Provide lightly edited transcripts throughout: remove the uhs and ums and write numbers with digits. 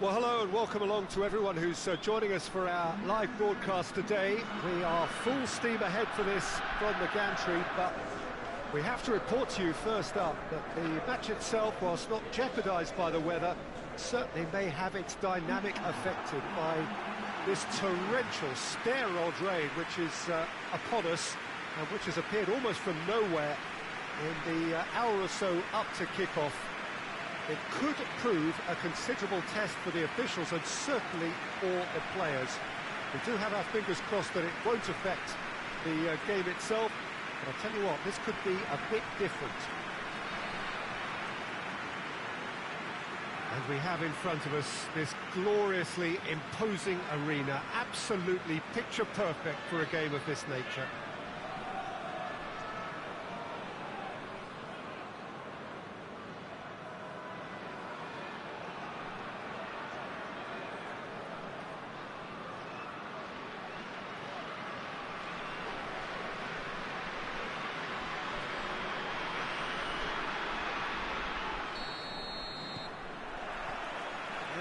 Well, hello and welcome along to everyone who's joining us for our live broadcast today. We are full steam ahead for this from the gantry, but we have to report to you first up that the match itself, whilst not jeopardised by the weather, certainly may have its dynamic affected by this torrential steroid rain which is upon us and which has appeared almost from nowhere in the hour or so up to kick-off. It could prove a considerable test for the officials and certainly for the players. We do have our fingers crossed that it won't affect the game itself, but I'll tell you what, this could be a bit different. And we have in front of us this gloriously imposing arena, absolutely picture perfect for a game of this nature.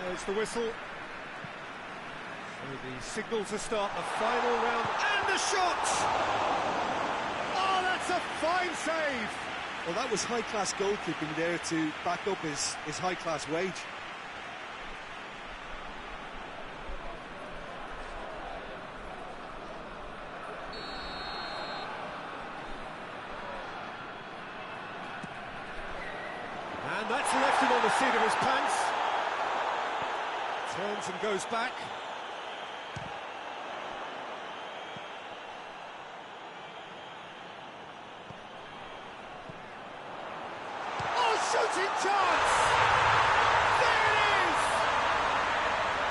There's the whistle. So the signal to start the final round, and the shot! Oh, that's a fine save! Well, that was high-class goalkeeping there to back up his high-class wage. And that's left him on the seat of his pants. Turns and goes back. Oh, shooting chance! There it is!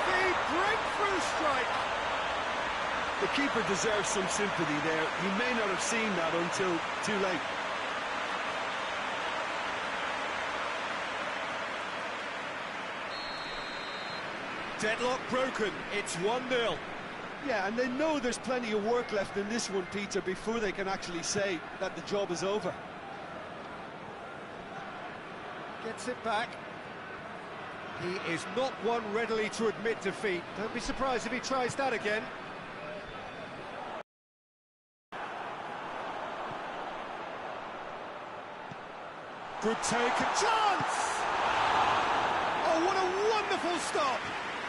The breakthrough strike! The keeper deserves some sympathy there. He may not have seen that until too late. Deadlock broken, it's 1-0. Yeah, and they know there's plenty of work left in this one, Peter, before they can actually say that the job is over. Gets it back. He is not one readily to admit defeat. Don't be surprised if he tries that again. Good take, a chance! Oh, what a wonderful stop!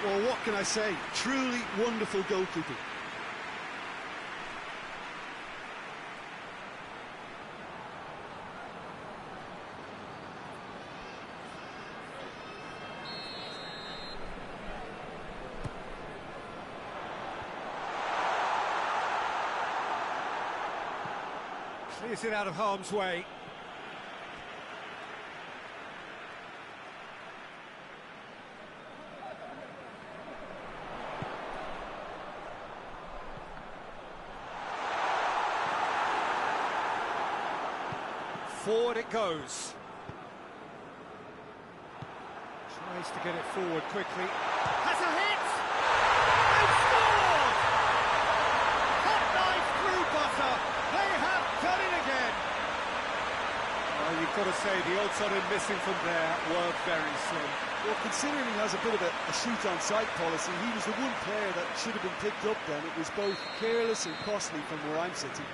Well, what can I say? Truly wonderful goalkeeping. Clears it out of harm's way. Forward it goes. Tries to get it forward quickly. Has a hit! They scored! Hot knife through butter. They have done it again. Well, you've got to say the odds on him missing from there were very slim. Well, considering he has a bit of a shoot-on-sight policy, he was the one player that should have been picked up then. It was both careless and costly from where I'm sitting.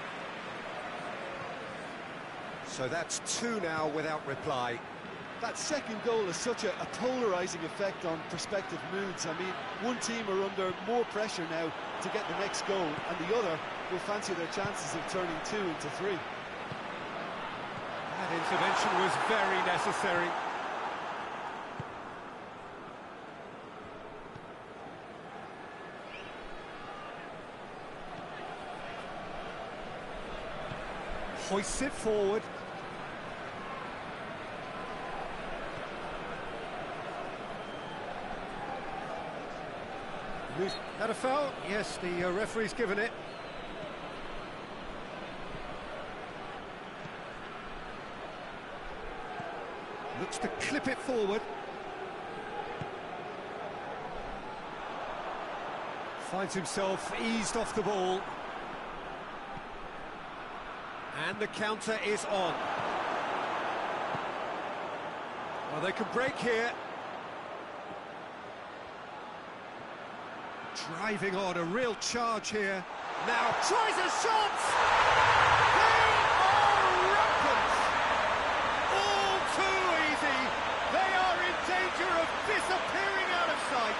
So that's 2 now without reply. That second goal has such a polarising effect on prospective moods. I mean, one team are under more pressure now to get the next goal, and the other will fancy their chances of turning 2 into 3. That intervention was very necessary. Hoists it forward. That a foul? Yes, the referee's given it. Looks to clip it forward. Finds himself eased off the ball. And the counter is on. Well, they can break here. Driving on, a real charge here. Now tries a shot! They are rampant! All too easy! They are in danger of disappearing out of sight!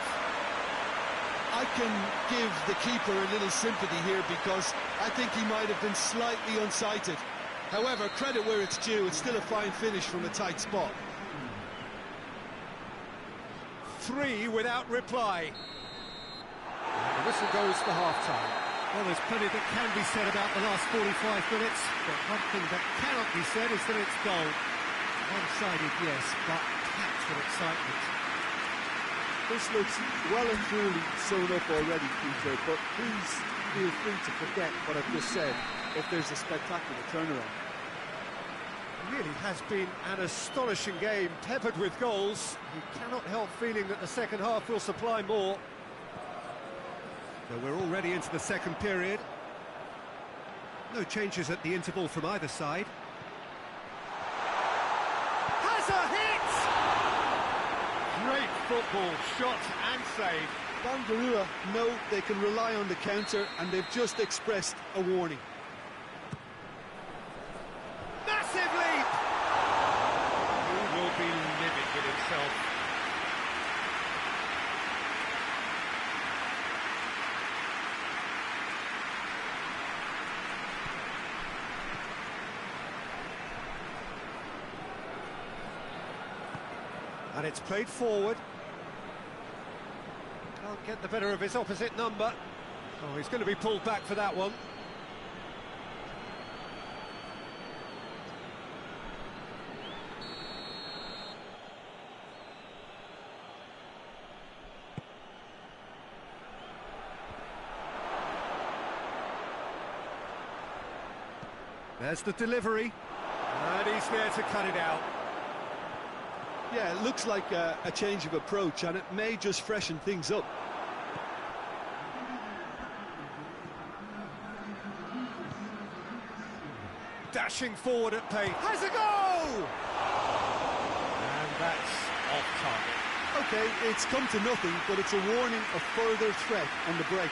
I can give the keeper a little sympathy here because I think he might have been slightly unsighted. However, credit where it's due, it's still a fine finish from a tight spot. 3 without reply. And the whistle goes for half-time. Well, there's plenty that can be said about the last 45 minutes, but one thing that cannot be said is that it's dull. One-sided, yes, but packed with excitement. This looks well and truly sewn up already, Peter, but please feel free to forget what I've just said if there's a spectacular turnaround. It really has been an astonishing game, peppered with goals. You cannot help feeling that the second half will supply more. So we're already into the second period. No changes at the interval from either side. Has a hit! Great football, shot and save. Bangarua know they can rely on the counter and they've just expressed a warning. Massive leap! He will be livid with himself. And it's played forward. Can't get the better of his opposite number. Oh, he's going to be pulled back for that one. There's the delivery. And he's there to cut it out. Yeah, it looks like a change of approach, and it may just freshen things up. Dashing forward at pace. Has a goal! And that's off target. Okay, it's come to nothing, but it's a warning of further threat on the break.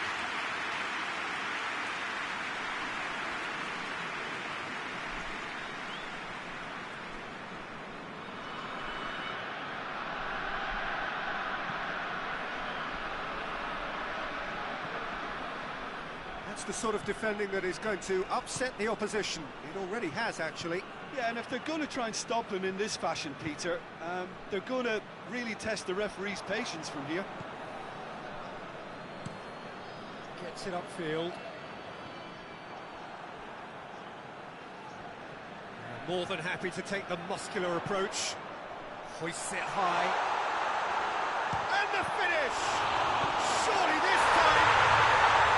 That's the sort of defending that is going to upset the opposition. It already has, actually. Yeah, and if they're going to try and stop him in this fashion, Peter, they're going to really test the referee's patience from here. Gets it upfield. More than happy to take the muscular approach. Hoists it high. And the finish! Surely this time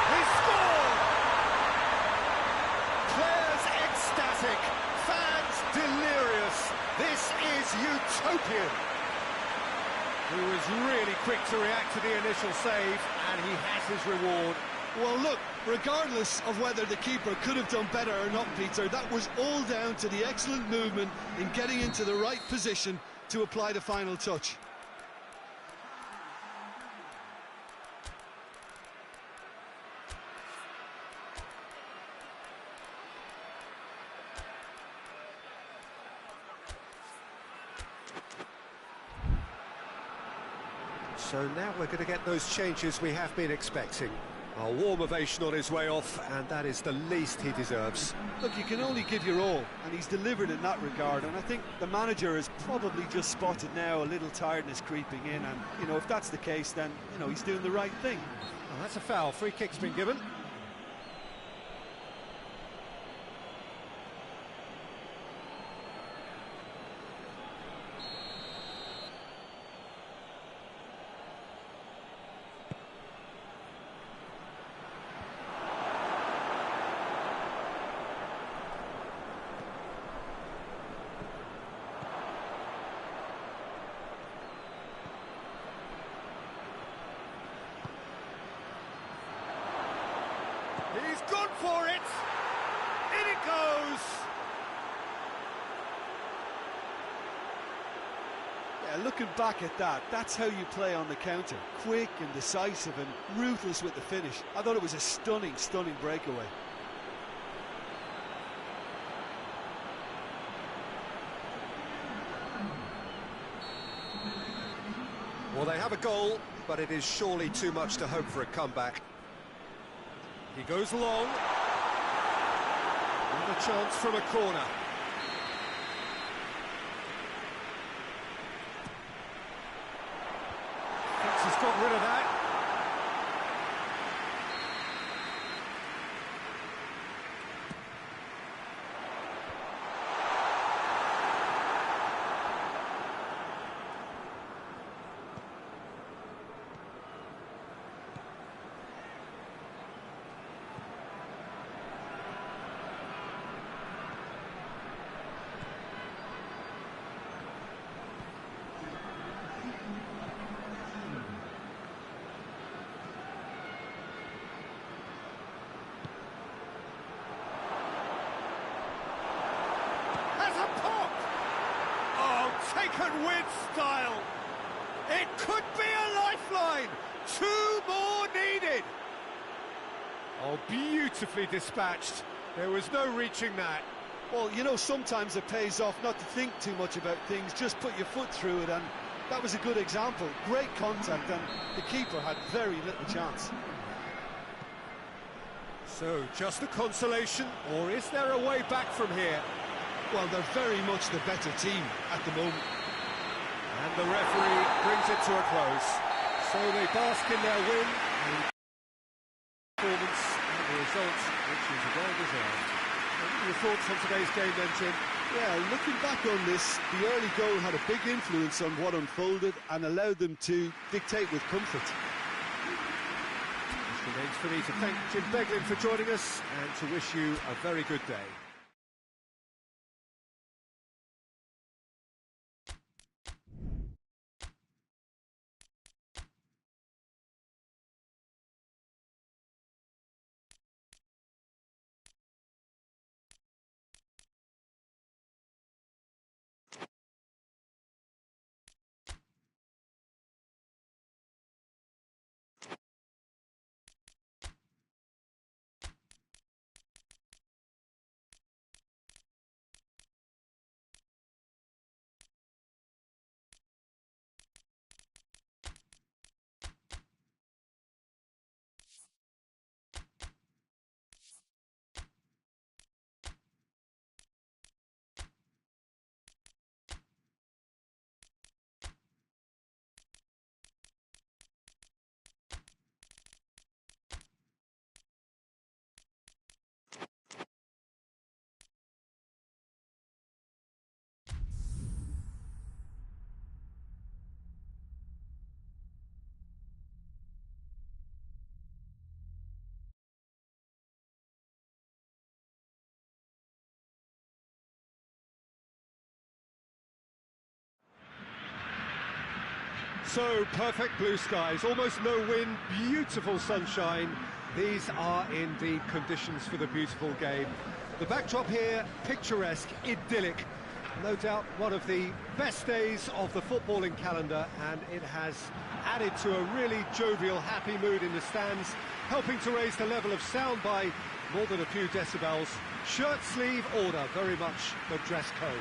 he scored! Players ecstatic, fans delirious. This is utopian. He was really quick to react to the initial save, and he has his reward. Well, look, regardless of whether the keeper could have done better or not, Peter, that was all down to the excellent movement in getting into the right position to apply the final touch. So now we're going to get those changes we have been expecting. A warm ovation on his way off, and that is the least he deserves. Look, you can only give your all, and he's delivered in that regard, and I think the manager has probably just spotted now a little tiredness creeping in, and, you know, if that's the case, then, you know, he's doing the right thing. Oh, that's a foul. Free kick's been given. He's gone for it! In it goes! Yeah, looking back at that, that's how you play on the counter. Quick and decisive and ruthless with the finish. I thought it was a stunning, stunning breakaway. Well, they have a goal, but it is surely too much to hope for a comeback. He goes long. And a chance from a corner. Thinks he's got rid of that. Taken with style. It could be a lifeline. 2 more needed. Oh, beautifully dispatched. There was no reaching that. Well, you know, sometimes it pays off not to think too much about things, just put your foot through it, and that was a good example. Great contact, and the keeper had very little chance. So, just a consolation, or is there a way back from here? Well, they're very much the better team at the moment. And the referee brings it to a close. So they bask in their win, and performance and the result, which is well-deserved. What are your thoughts on today's game then, Jim? Yeah, looking back on this, the early goal had a big influence on what unfolded and allowed them to dictate with comfort. It remains for me to thank Jim Beglin for joining us and to wish you a very good day. So, perfect blue skies, almost no wind, beautiful sunshine. These are indeed conditions for the beautiful game. The backdrop here, picturesque, idyllic. No doubt one of the best days of the footballing calendar, and it has added to a really jovial, happy mood in the stands, helping to raise the level of sound by more than a few decibels. Shirt sleeve order, very much the dress code.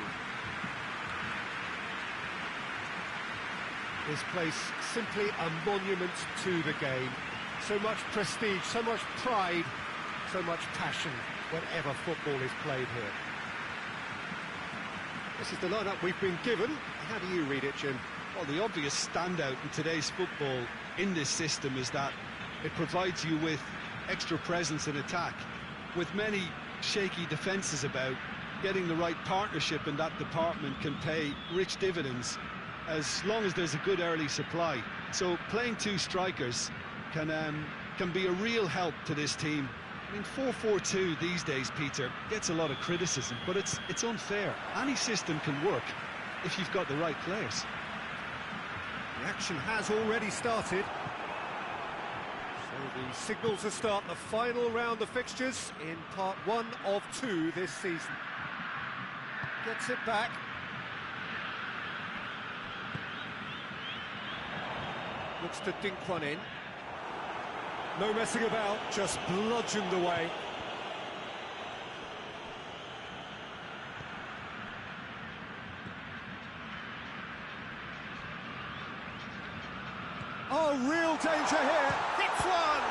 This place simply a monument to the game. So much prestige, so much pride, so much passion whenever football is played here. This is the lineup we've been given. How do you read it, Jim? Well, the obvious standout in today's football in this system is that it provides you with extra presence in attack. With many shaky defences about, getting the right partnership in that department can pay rich dividends as long as there's a good early supply. So playing 2 strikers can be a real help to this team. I mean, 4-4-2 these days, Peter, gets a lot of criticism, but it's unfair. Any system can work if you've got the right players. The action has already started. So the signal to start the final round of fixtures in part 1 of 2 this season. Gets it back. Looks to dink one in. No messing about, just bludgeoned away. Oh, real danger here. Hits one!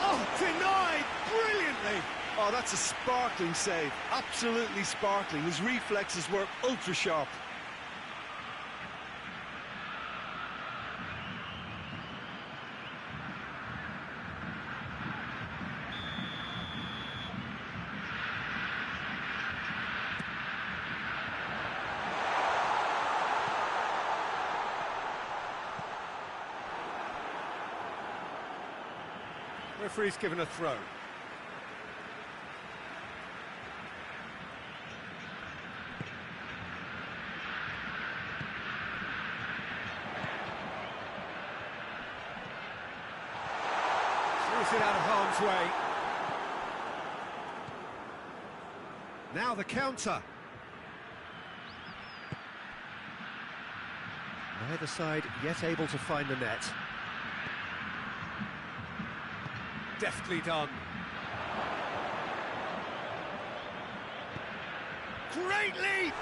Oh, denied brilliantly. Oh, that's a sparkling save. Absolutely sparkling. His reflexes were ultra sharp. Referee's given a throw. Throws it out of harm's way. Now the counter. Neither side yet able to find the net. Deftly done. Great leap!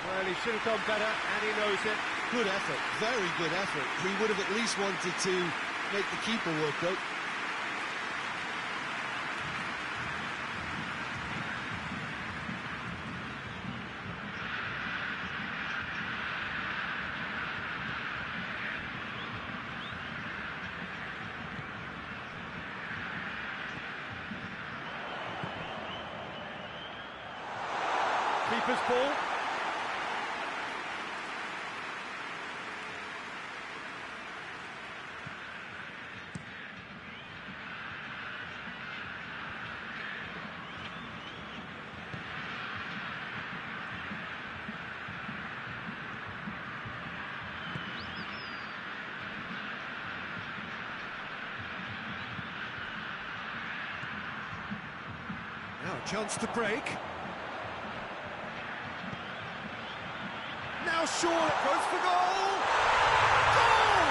Well, he should have done better, and he knows it. Good effort, very good effort. He would have at least wanted to make the keeper work, though. Keeper's ball. Now a chance to break. Now Shaw goes for goal! Goal!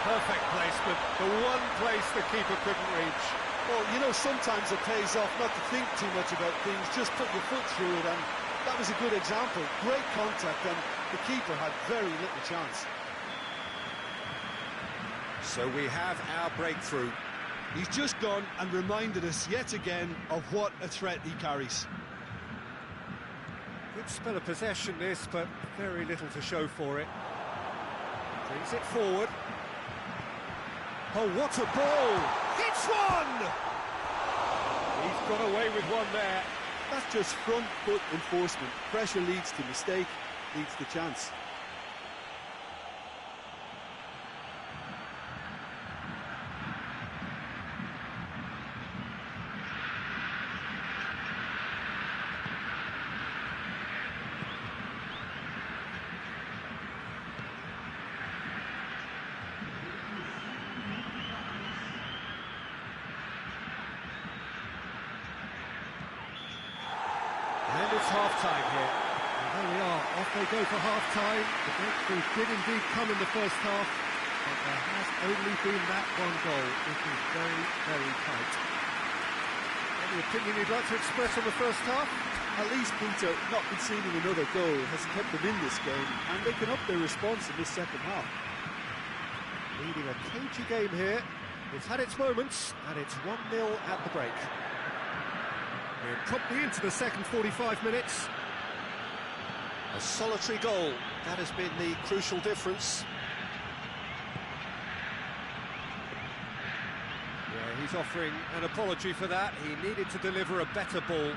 Perfect placement, the one place the keeper couldn't reach. Well, you know, sometimes it pays off not to think too much about things, just put your foot through it, and that was a good example. Great contact, and the keeper had very little chance. So we have our breakthrough. He's just gone and reminded us yet again of what a threat he carries. Good spell of possession this, but very little to show for it. Brings it forward. Oh, what a ball! Hits one! He's got away with one there. That's just front foot enforcement. Pressure leads to mistake, leads to chance. And it's half-time here. And there we are, off they go for half-time. The breakthrough did indeed come in the first half, but there has only been that one goal. It is very, very tight. Any opinion you'd like to express on the first half? At least Peter, not conceding another goal, has kept them in this game, and they can up their response in this second half. Leading a cagey game here. It's had its moments, and it's 1-0 at the break. We're promptly into the second 45 minutes. A solitary goal, that has been the crucial difference. Yeah, he's offering an apology for that. He needed to deliver a better ball.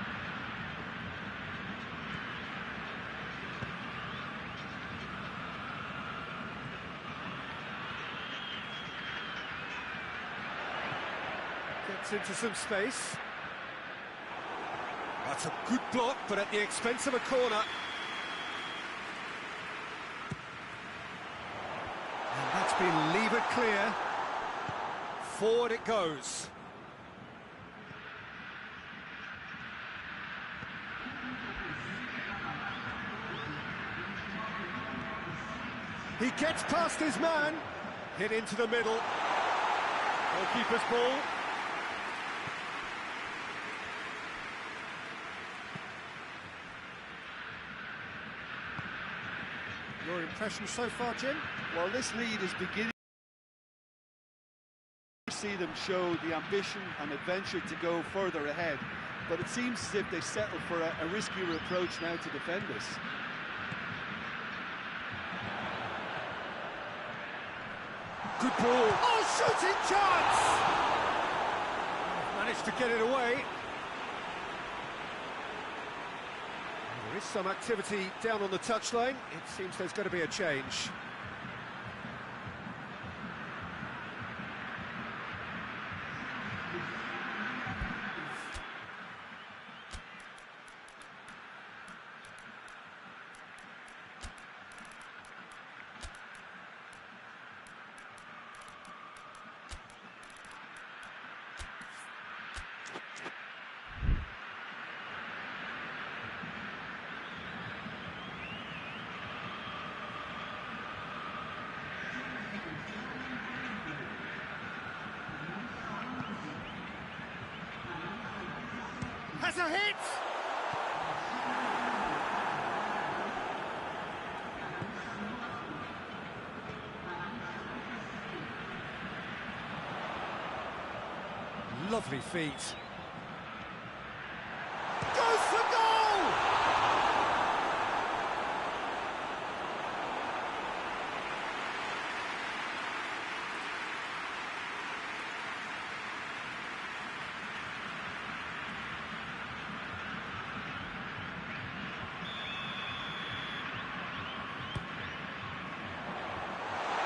Gets into some space. That's a good block, but at the expense of a corner. And that's been levered clear. Forward it goes. He gets past his man. Hit into the middle. Goalkeeper's ball. Your impression so far, Jim? Well, this lead is beginning to see them show the ambition and adventure to go further ahead, but it seems as if they settle for a riskier approach now to defend this. Good ball. Oh, shooting chance! Managed to get it away. There is some activity down on the touchline. It seems there's going to be a change. Has a hit! Lovely feet. Goes for goal!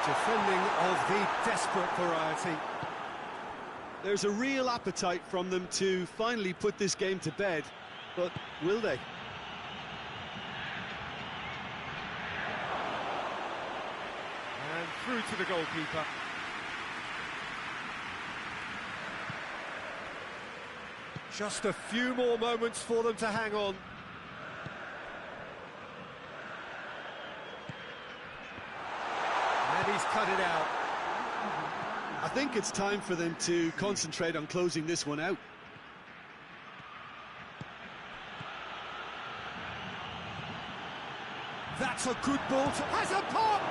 Defending of the desperate variety. There's a real appetite from them to finally put this game to bed, but will they? And through to the goalkeeper. Just a few more moments for them to hang on. And he's cut it out. I think it's time for them to concentrate on closing this one out. That's a good ball to... Has a pop!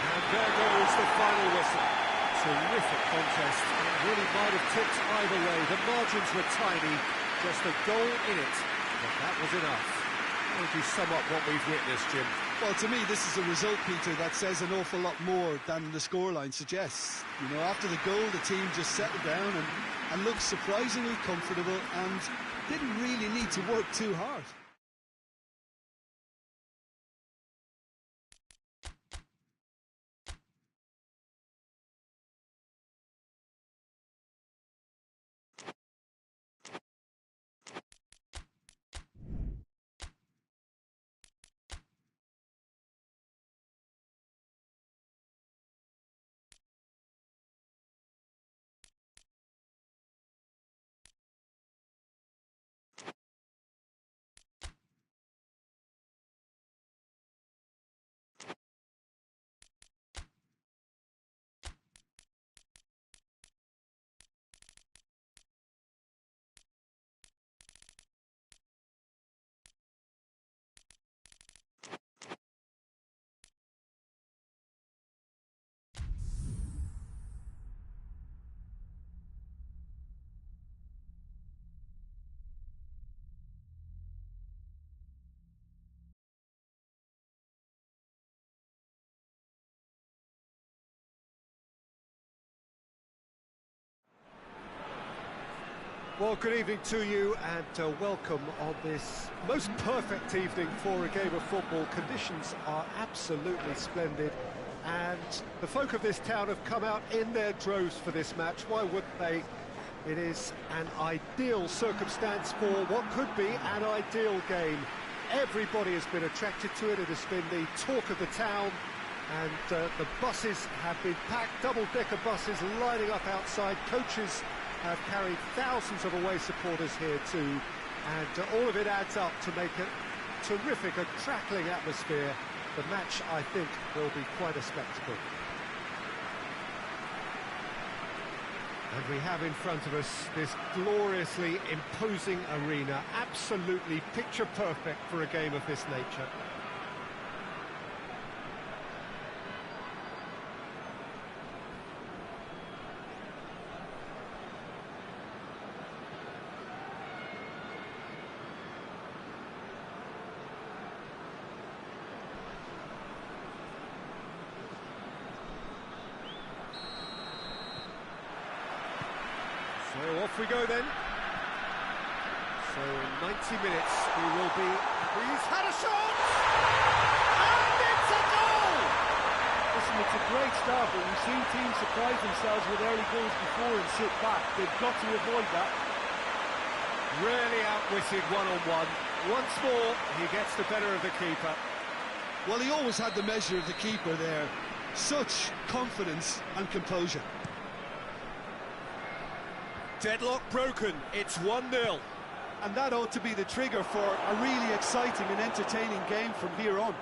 And there goes the final whistle. Terrific contest. It really might have tipped either way. The margins were tiny. Just a goal in it. But that was enough. How would you sum up what we've witnessed, Jim? Well, to me, this is a result, Peter, that says an awful lot more than the scoreline suggests. You know, after the goal, the team just settled down and looked surprisingly comfortable and didn't really need to work too hard. Well, good evening to you and welcome on this most perfect evening for a game of football. Conditions are absolutely splendid and the folk of this town have come out in their droves for this match. Why wouldn't they? It is an ideal circumstance for what could be an ideal game. Everybody has been attracted to it. It has been the talk of the town and the buses have been packed, double-decker buses lining up outside. Coaches have carried thousands of away supporters here to And all of it adds up to make a terrific, a crackling atmosphere. The match, I think, will be quite a spectacle. And we have in front of us this gloriously imposing arena, absolutely picture perfect for a game of this nature. So off we go then. So in 90 minutes we will be... He's had a shot! And it's a goal! Listen, it's a great start, but we've seen teams surprise themselves with early goals before and sit back. They've got to avoid that. Really outwitted one-on-one. Once more, he gets the better of the keeper. Well, he always had the measure of the keeper there. Such confidence and composure. Deadlock broken, it's 1-0. And that ought to be the trigger for a really exciting and entertaining game from here on.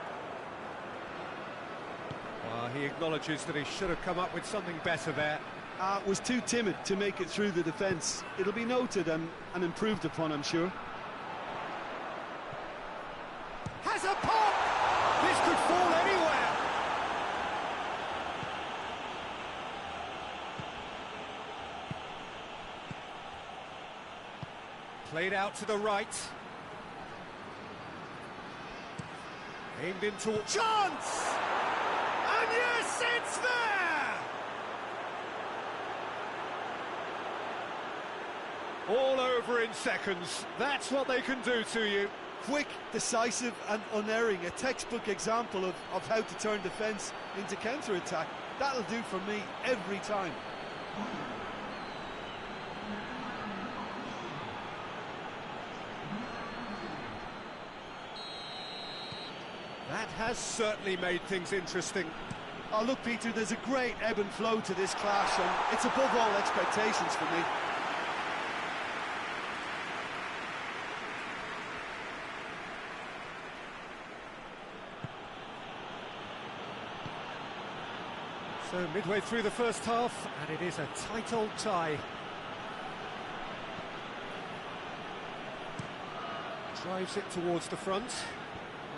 He acknowledges that he should have come up with something better there. Was too timid to make it through the defence. It'll be noted and improved upon, I'm sure. Has a pop! This could fall anywhere! Played out to the right. Aimed into... Chance! And yes, it's there! All over in seconds. That's what they can do to you. Quick, decisive and unerring. A textbook example of how to turn defence into counter-attack. That'll do for me every time. That has certainly made things interesting. Oh, look, Peter, there's a great ebb and flow to this clash, and it's above all expectations for me. So midway through the first half, and it is a tight old tie. Drives it towards the front.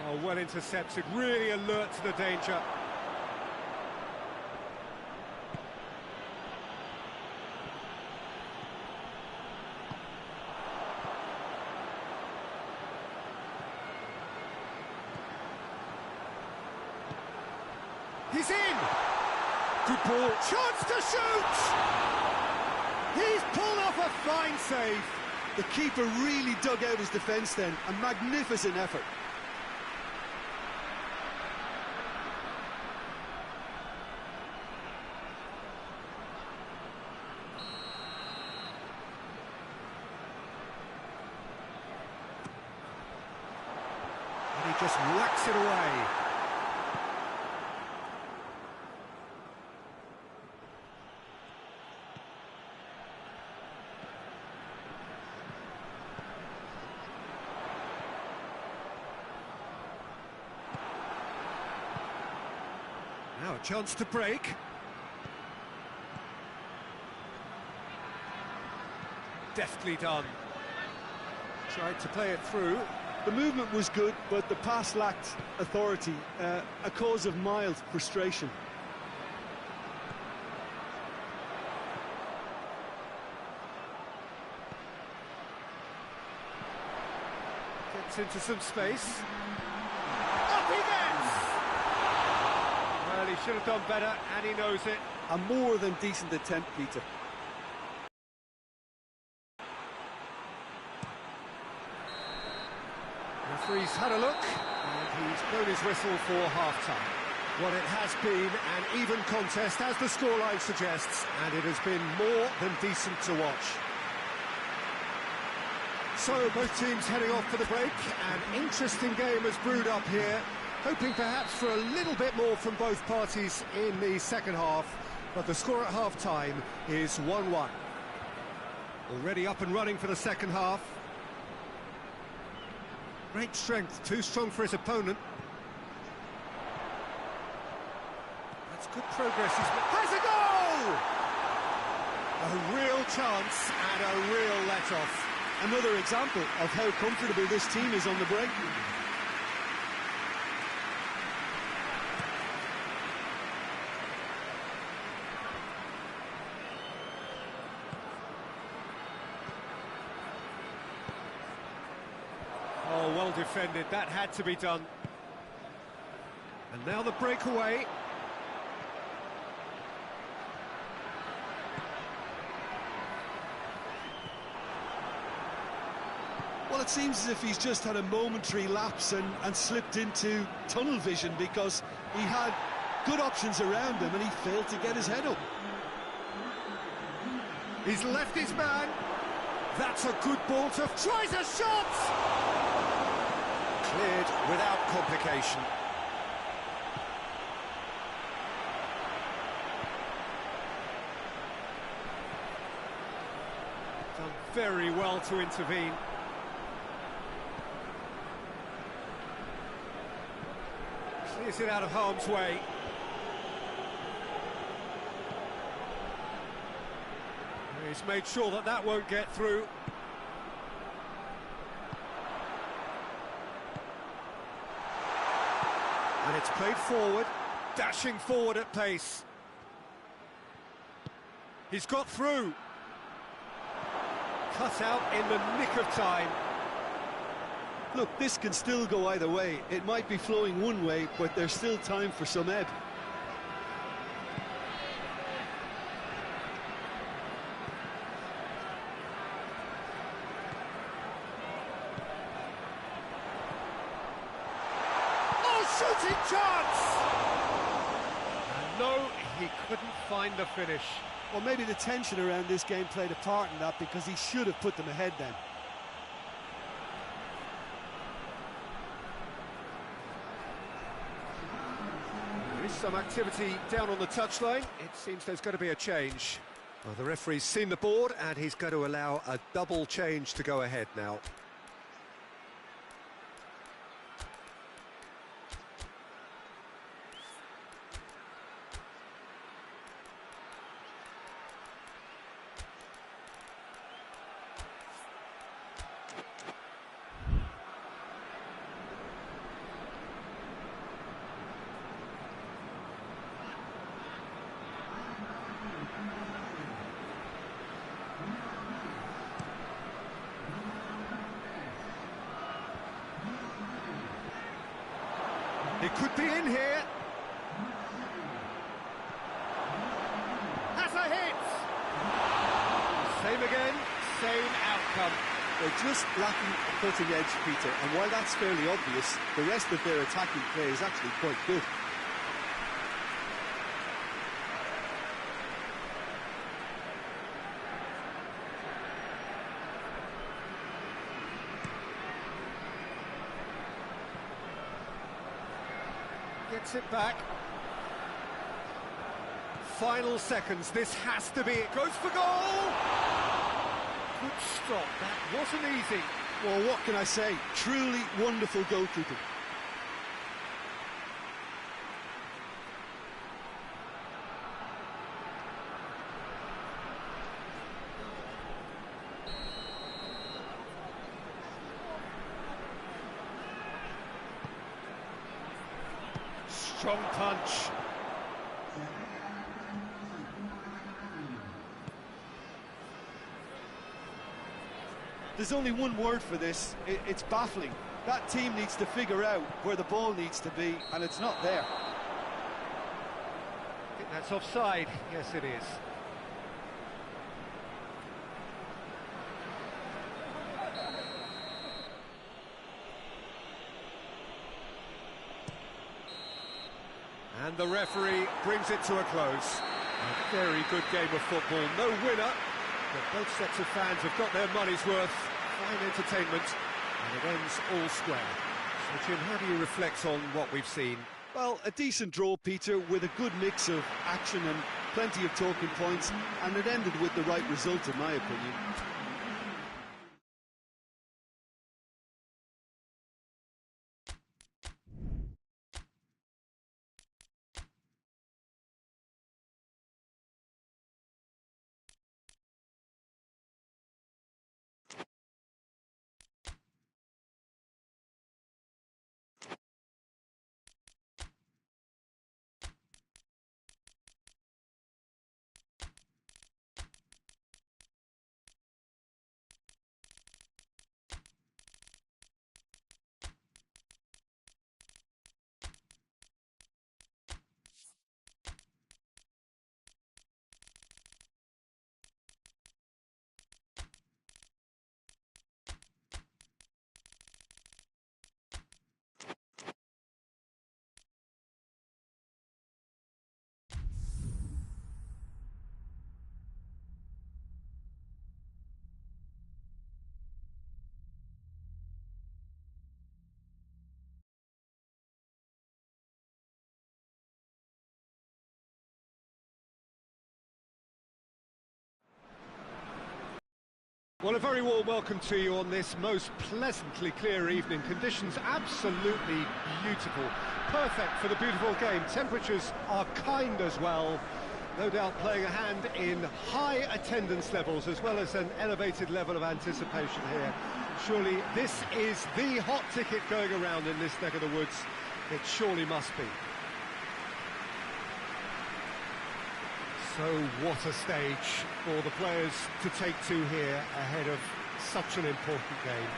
Oh, well intercepted, really alert to the danger. He's in! Good ball. Chance to shoot! He's pulled off a fine save. The keeper really dug out his defence then. A magnificent effort. And he just whacks it away. Now a chance to break. Deftly done. Tried to play it through. The movement was good, but the pass lacked authority, a cause of mild frustration. Gets into some space. Up he gets! Well, he should have done better, and he knows it. A more than decent attempt, Peter. Referee's had a look, and he's blown his whistle for half-time. Well, it has been an even contest, as the scoreline suggests, and it has been more than decent to watch. So, both teams heading off for the break. An interesting game has brewed up here, hoping perhaps for a little bit more from both parties in the second half, but the score at half-time is 1-1. Already up and running for the second half. Great strength, too strong for his opponent. That's good progress. Has a goal! A real chance and a real let-off. Another example of how comfortable this team is on the break. Oh, well defended. That had to be done. And now the breakaway. Well, it seems as if he's just had a momentary lapse and slipped into tunnel vision, because he had good options around him and he failed to get his head up. He's left his man. That's a good ball to... Tries a shot! Cleared without complication. Done very well to intervene. Clears it out of harm's way. He's made sure that that won't get through. And it's played forward, dashing forward at pace. He's got through. Cut out in the nick of time. Look, this can still go either way. It might be flowing one way, but there's still time for some ebb. Shooting chance! And no, he couldn't find the finish. Well, maybe the tension around this game played a part in that, because he should have put them ahead then. There is some activity down on the touchline. It seems there's going to be a change. Well, the referee's seen the board and he's going to allow a double change to go ahead now. It could be in here. Has a hit. Same again, same outcome. They're just lacking a cutting edge, Peter, and while that's fairly obvious, the rest of their attacking play is actually quite good. Gets it back. Final seconds, this has to be it. Goes for goal! Good stop, that wasn't easy. Well, what can I say? Truly wonderful goalkeeping. Strong punch. There's only one word for this. It's baffling. That team needs to figure out where the ball needs to be, and it's not there. I think that's offside. Yes, it is. And the referee brings it to a close. A very good game of football. No winner, but both sets of fans have got their money's worth. Fine entertainment, and it ends all square. So, Jim, how do you reflect on what we've seen? Well, a decent draw, Peter, with a good mix of action and plenty of talking points, and it ended with the right result, in my opinion. Well, a very warm welcome to you on this most pleasantly clear evening. Conditions absolutely beautiful. Perfect for the beautiful game. Temperatures are kind as well. No doubt playing a hand in high attendance levels as well as an elevated level of anticipation here. Surely this is the hot ticket going around in this neck of the woods. It surely must be. So what a stage for the players to take to here ahead of such an important game.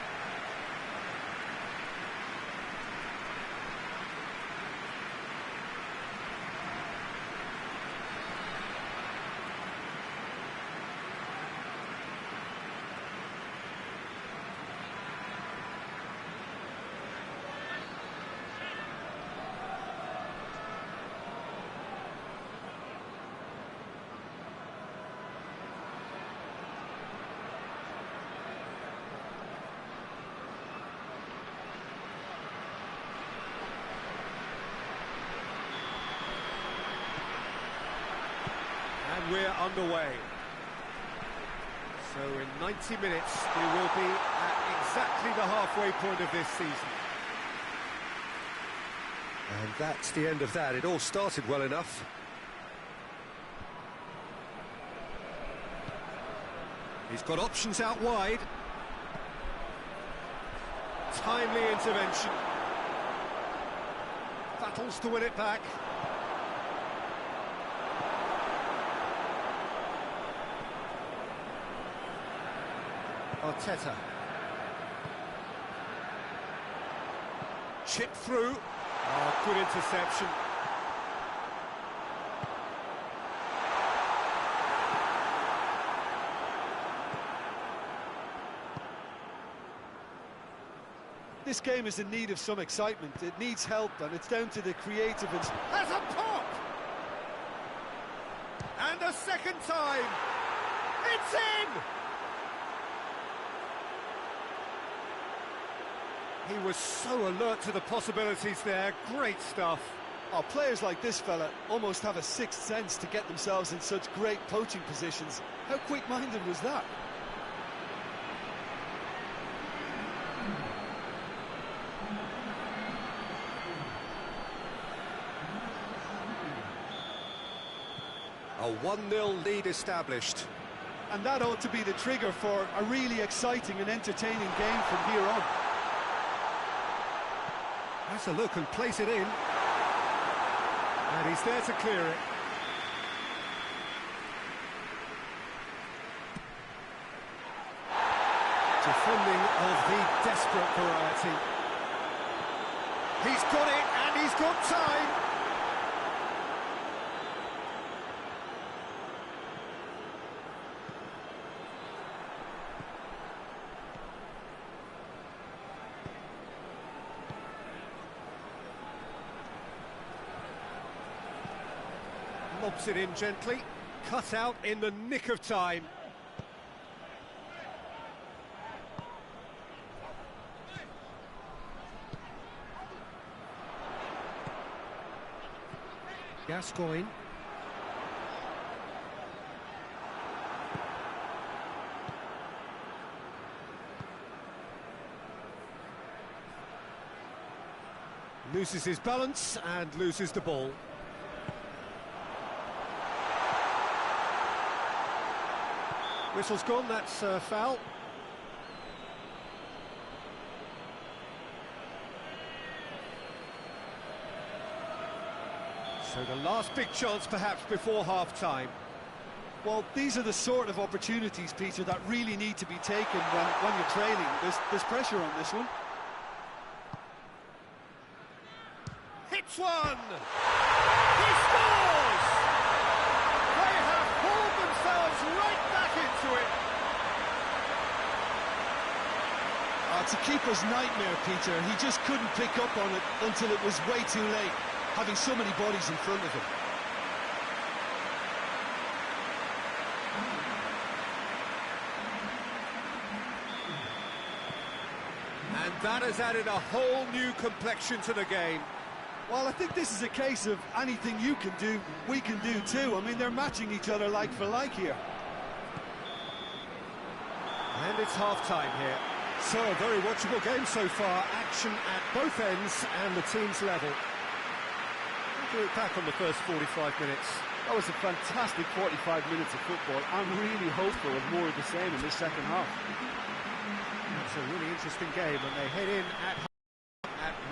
And we're underway. So in 90 minutes we will be at exactly the halfway point of this season. And that's the end of that. It all started well enough. He's got options out wide. Timely intervention. Battles to win it back. Arteta. Chip through. Oh, good interception. This game is in need of some excitement. It needs help, and it's down to the creative and... Has a pop! And a second time! It's in! He was so alert to the possibilities there. Great stuff. Oh, players like this fella almost have a sixth sense to get themselves in such great poaching positions. How quick-minded was that? A 1-0 lead established. And that ought to be the trigger for a really exciting and entertaining game from here on. Has a look and plays it in. And he's there to clear it. Defending of the desperate variety. He's got it and he's got time. Lobs it in gently, cut out in the nick of time. Gascoigne. Loses his balance and loses the ball. Whistle's gone, that's foul. So the last big chance perhaps before half-time. Well, these are the sort of opportunities, Peter, that really need to be taken when you're trailing. There's pressure on this one. Hits one! He scores! They have pulled themselves right back into it. It's a keeper's nightmare, Peter. He just couldn't pick up on it until it was way too late, having so many bodies in front of him. And that has added a whole new complexion to the game. Well, I think this is a case of anything you can do, we can do too. I mean, they're matching each other like for like here. And it's half-time here. So, a very watchable game so far. Action at both ends and the team's level. We'll do it back on the first 45 minutes. That was a fantastic 45 minutes of football. I'm really hopeful of more of the same in this second half. It's a really interesting game, and they head in at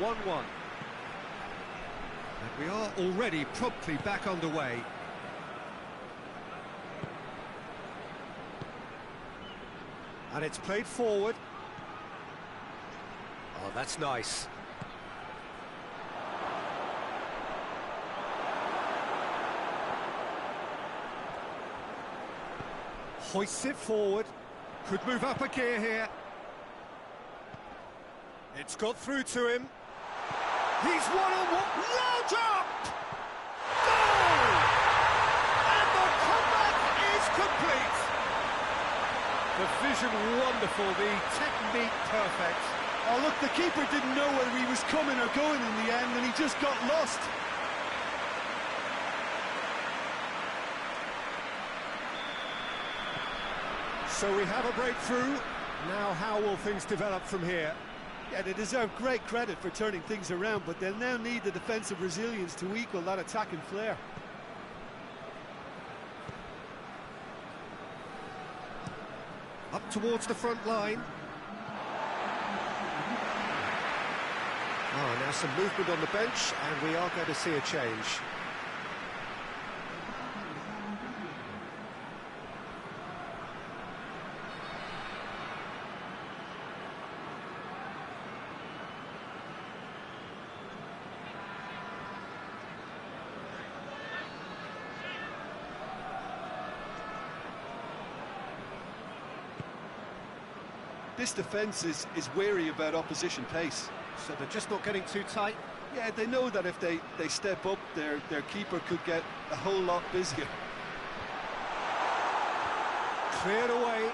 1-1. And we are already promptly back underway. And it's played forward. Oh, that's nice. Hoists it forward. Could move up a gear here. It's got through to him. He's one-on-one. Load up! Goal! And the comeback is complete. The vision wonderful, the technique perfect. Oh, look, the keeper didn't know whether he was coming or going in the end, and he just got lost. So we have a breakthrough. Now how will things develop from here? Yeah, they deserve great credit for turning things around, but they'll now need the defensive resilience to equal that attacking flair. Up towards the front line. Oh, now some movement on the bench, and we are going to see a change. This defence is wary about opposition pace. So they're just not getting too tight? Yeah, they know that if they step up, their keeper could get a whole lot busier. Cleared away.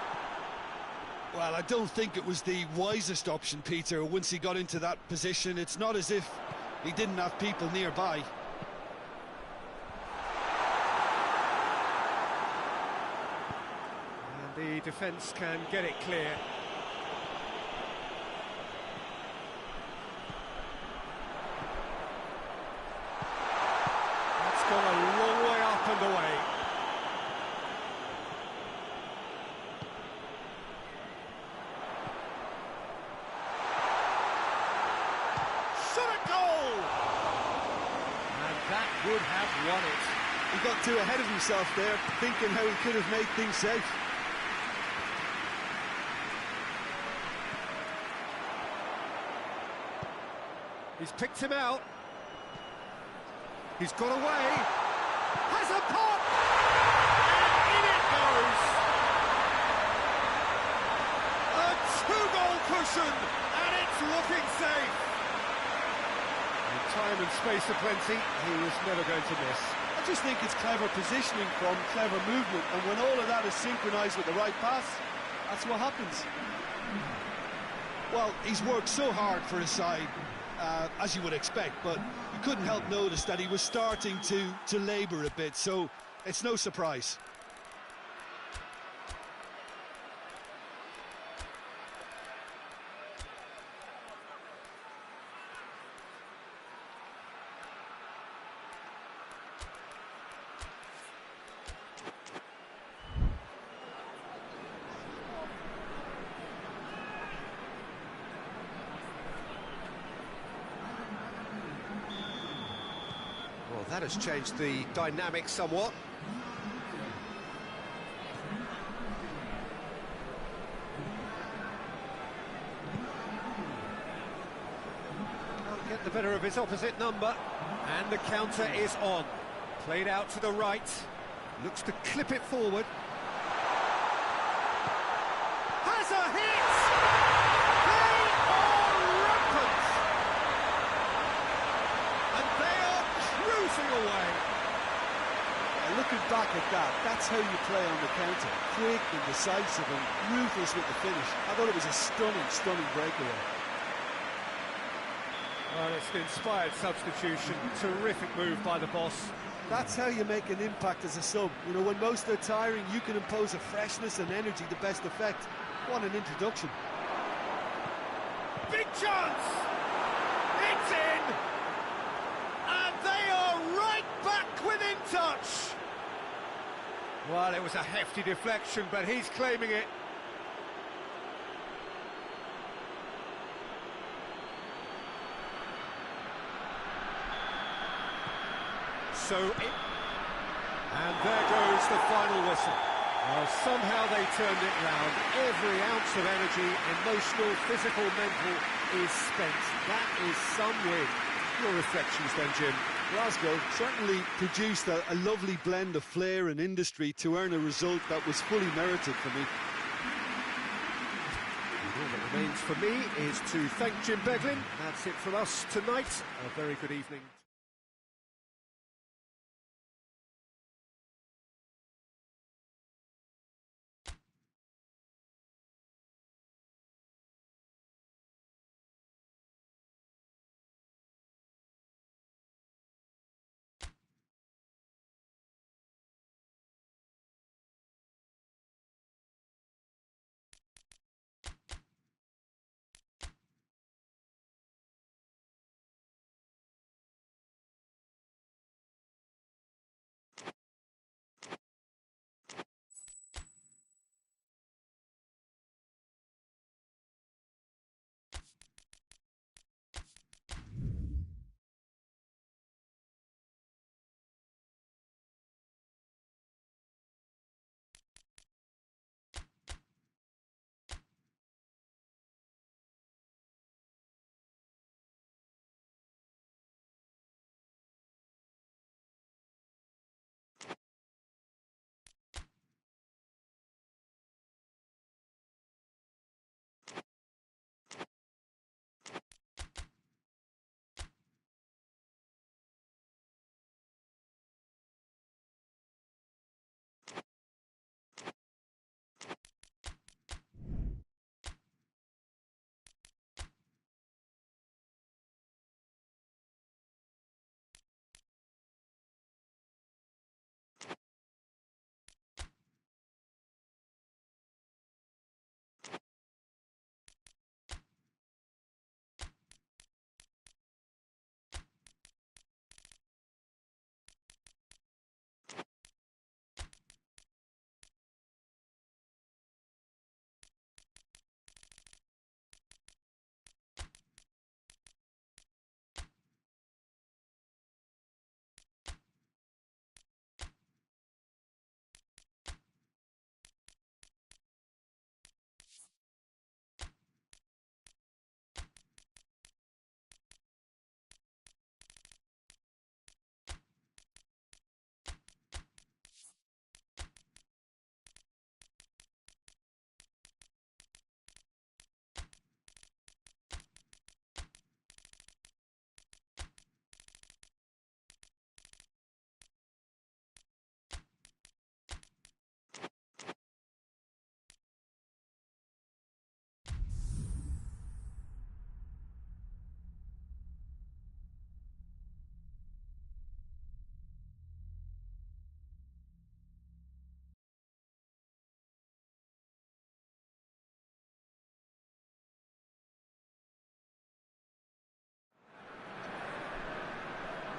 Well, I don't think it was the wisest option, Peter, once he got into that position. It's not as if he didn't have people nearby. And the defence can get it clear. Gone a long way up and away. Shot a goal! And that would have won it. He got too ahead of himself there, thinking how he could have made things safe. He's picked him out. He's got away, has a pop, and in it goes! A two-goal cushion, and it's looking safe! With time and space aplenty, he was never going to miss. I just think it's clever positioning from clever movement, and when all of that is synchronised with the right pass, that's what happens. Well, he's worked so hard for his side, as you would expect, but you couldn't help notice that he was starting to labour a bit, so it's no surprise. Well, that has changed the dynamic somewhat. Can't get the better of his opposite number. And the counter is on. Played out to the right. Looks to clip it forward. Has a hit! They are rampant! And they are cruising away. Looking back at that, that's how you play on the counter. Quick and decisive and ruthless with the finish. I thought it was a stunning breakaway. Well, it's an inspired substitution. Terrific move by the boss. That's how you make an impact as a sub. You know, when most are tiring, you can impose a freshness and energy to best effect. What an introduction. Big chance! It's in! And they are right back within touch! Well, it was a hefty deflection, but he's claiming it. And there goes the final whistle. Well, somehow they turned it round. Every ounce of energy, emotional, physical, mental, is spent. That is some win. Your reflections then, Jim? Glasgow certainly produced a lovely blend of flair and industry to earn a result that was fully merited for me. And all that remains for me is to thank Jim Beglin. That's it from us tonight. A very good evening.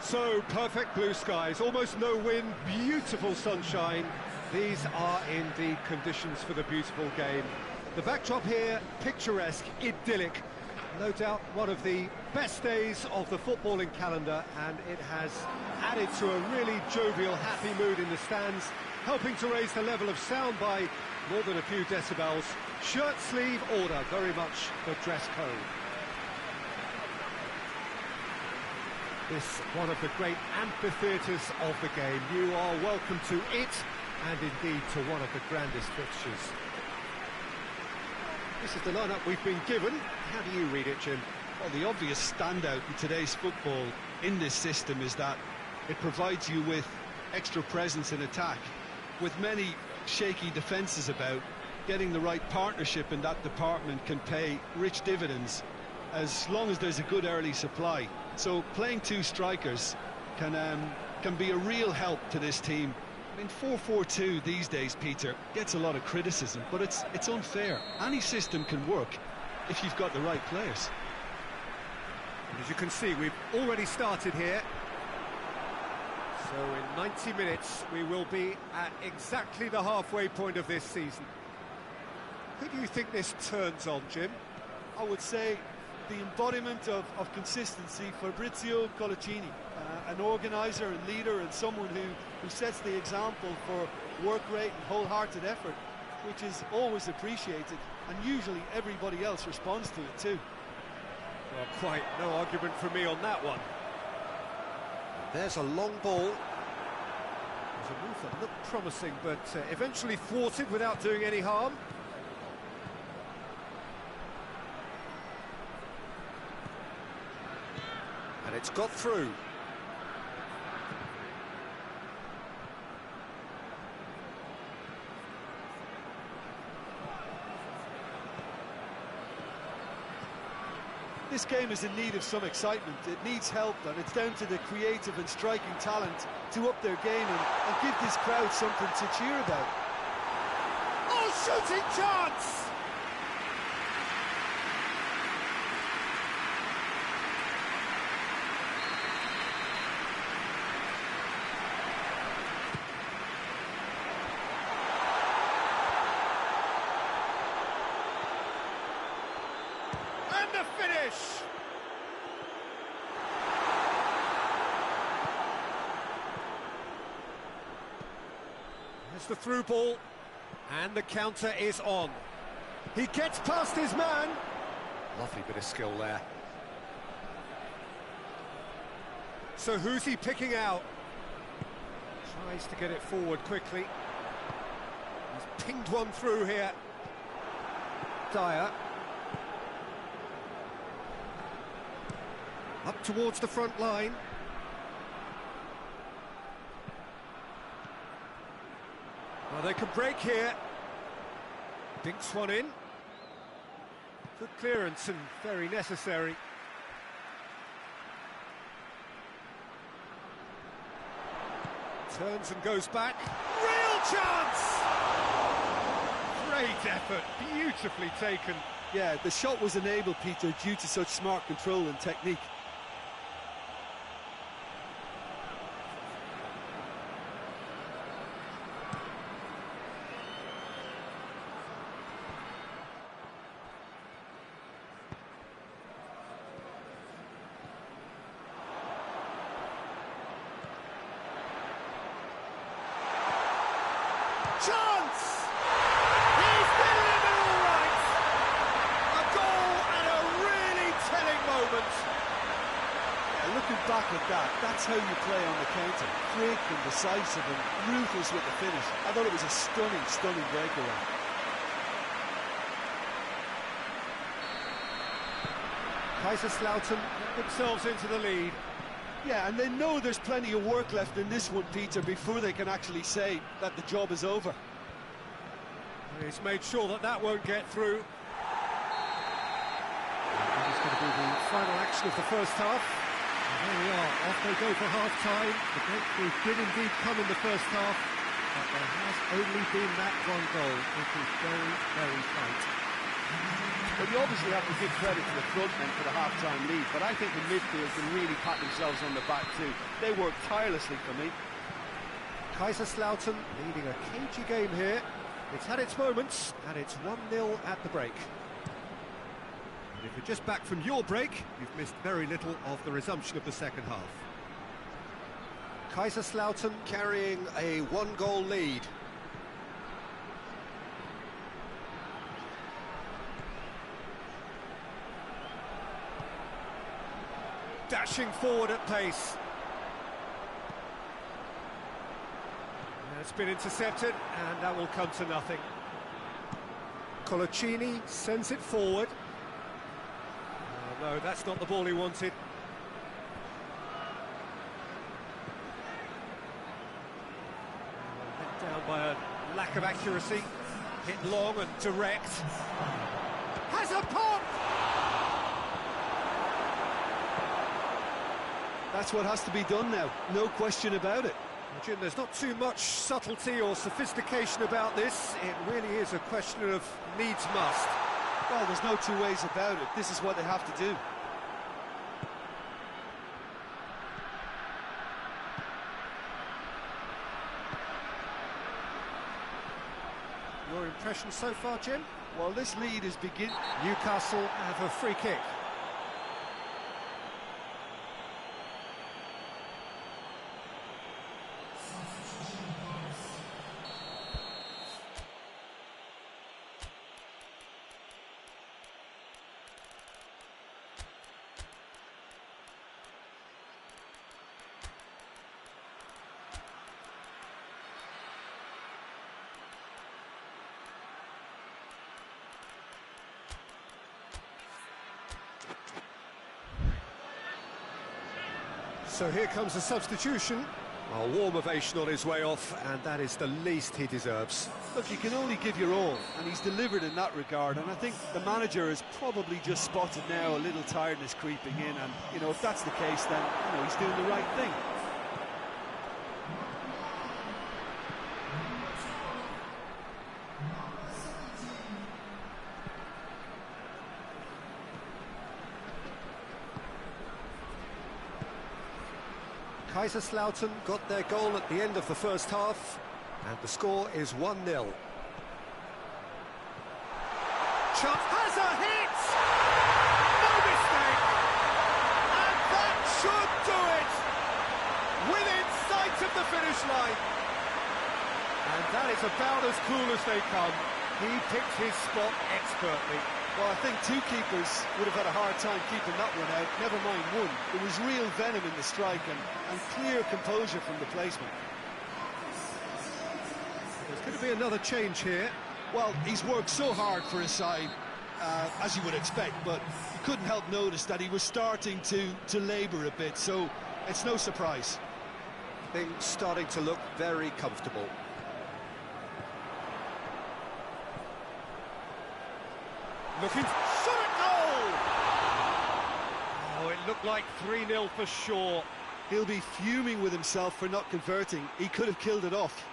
So, perfect blue skies, almost no wind, beautiful sunshine. These are indeed conditions for the beautiful game. The backdrop here, picturesque, idyllic. No doubt one of the best days of the footballing calendar, and it has added to a really jovial, happy mood in the stands, helping to raise the level of sound by more than a few decibels. Shirt sleeve order, very much the dress code. This one of the great amphitheatres of the game. You are welcome to it, and indeed to one of the grandest fixtures. This is the lineup we've been given. How do you read it, Jim? Well, the obvious standout in today's football in this system is that it provides you with extra presence in attack. With many shaky defences about, getting the right partnership in that department can pay rich dividends as long as there's a good early supply. So playing two strikers can be a real help to this team. mean, 4-4-2 these days, Peter, gets a lot of criticism, but it's unfair. Any system can work if you've got the right players. And as you can see, we've already started here. So in 90 minutes, we will be at exactly the halfway point of this season. Who do you think this turns on, Jim? I would say the embodiment of consistency, Fabrizio Colaccini, an organiser and leader and someone who sets the example for work rate and wholehearted effort, which is always appreciated, and usually everybody else responds to it too. Well, quite no argument from me on that one. There's a long ball. There's a move that looked promising, but eventually thwarted without doing any harm. And it's got through. This game is in need of some excitement. It needs help, and it's down to the creative and striking talent to up their game and give this crowd something to cheer about. Oh, shooting chance! And the finish! Here's the through ball, and the counter is on. He gets past his man. Lovely bit of skill there. So who's he picking out? Tries to get it forward quickly. He's pinged one through here. Dyer. Up towards the front line. Well, they can break here. Dinks one in. Good clearance and very necessary. Turns and goes back. Real chance! Great effort, beautifully taken. Yeah, the shot was enabled, Peter, due to such smart control and technique. Chance! He's delivered all right! A goal at a really telling moment. Yeah, looking back at that, that's how you play on the counter. Quick and decisive and ruthless with the finish. I thought it was a stunning, stunning breakaway. Kaiserslautern get themselves into the lead. Yeah, and they know there's plenty of work left in this one, Peter, before they can actually say that the job is over. He's made sure that that won't get through. This is going to be the final action of the first half. And there we are, off they go for half-time. The breakthrough did indeed come in the first half, but there has only been that one goal. It is very, very tight. But you obviously have to give credit to the front men for the half-time lead, but I think the midfield can really pat themselves on the back too. They work tirelessly for me. Kaiserslautern leading a cagey game here. It's had its moments, and it's 1-0 at the break. And if you're just back from your break, you've missed very little of the resumption of the second half. Kaiserslautern carrying a one-goal lead. Dashing forward at pace. And it's been intercepted, and that will come to nothing. Colaccini sends it forward. No, that's not the ball he wanted. Let down by a lack of accuracy. Hit long and direct. Has a pop! That's what has to be done now, no question about it. Jim, there's not too much subtlety or sophistication about this. It really is a question of needs must. Well, there's no two ways about it. This is what they have to do. Your impression so far, Jim? Well, this lead is beginning. Newcastle have a free kick. So here comes a substitution. A warm ovation on his way off, and that is the least he deserves. Look, you can only give your all, and he's delivered in that regard, and I think the manager has probably just spotted now a little tiredness creeping in, and, you know, if that's the case, then, you know, he's doing the right thing. Kaiserslautern got their goal at the end of the first half, and the score is 1-0. Chance has a hit! No mistake! And that should do it! Within sight of the finish line. And that is about as cool as they come. He picked his spot expertly. Well, I think two keepers would have had a hard time keeping that one out, never mind one. There was real venom in the strike and clear composure from the placement. There's going to be another change here. Well, he's worked so hard for his side, as you would expect, but you couldn't help notice that he was starting to labour a bit, so it's no surprise. Things starting to look very comfortable. Looking shot at goal! Oh, it looked like 3-0 for sure. He'll be fuming with himself for not converting. He could have killed it off.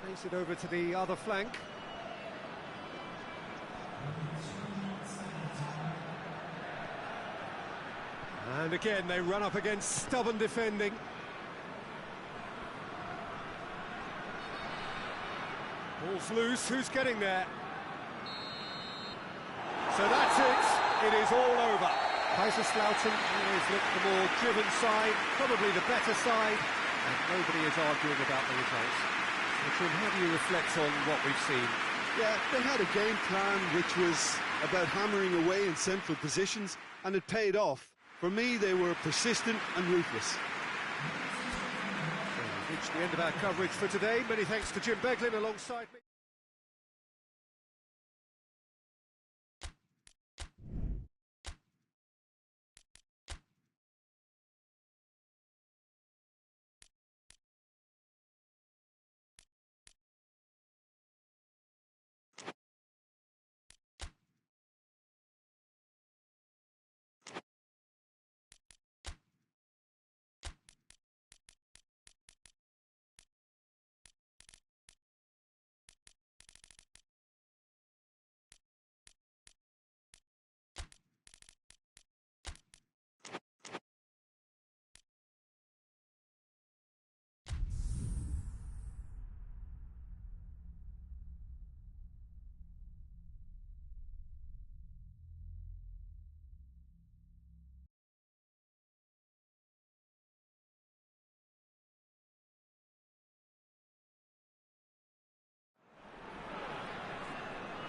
Plays it over to the other flank. And again, they run up against stubborn defending. Ball's loose, who's getting there? So that's it, it is all over. Kaiserslautern always look the more driven side, probably the better side, and nobody is arguing about the results. Jim, how do you reflect on what we've seen? Yeah, they had a game plan which was about hammering away in central positions, and it paid off. For me, they were persistent and ruthless. We've reached the end of our coverage for today. Many thanks to Jim Beglin alongside me.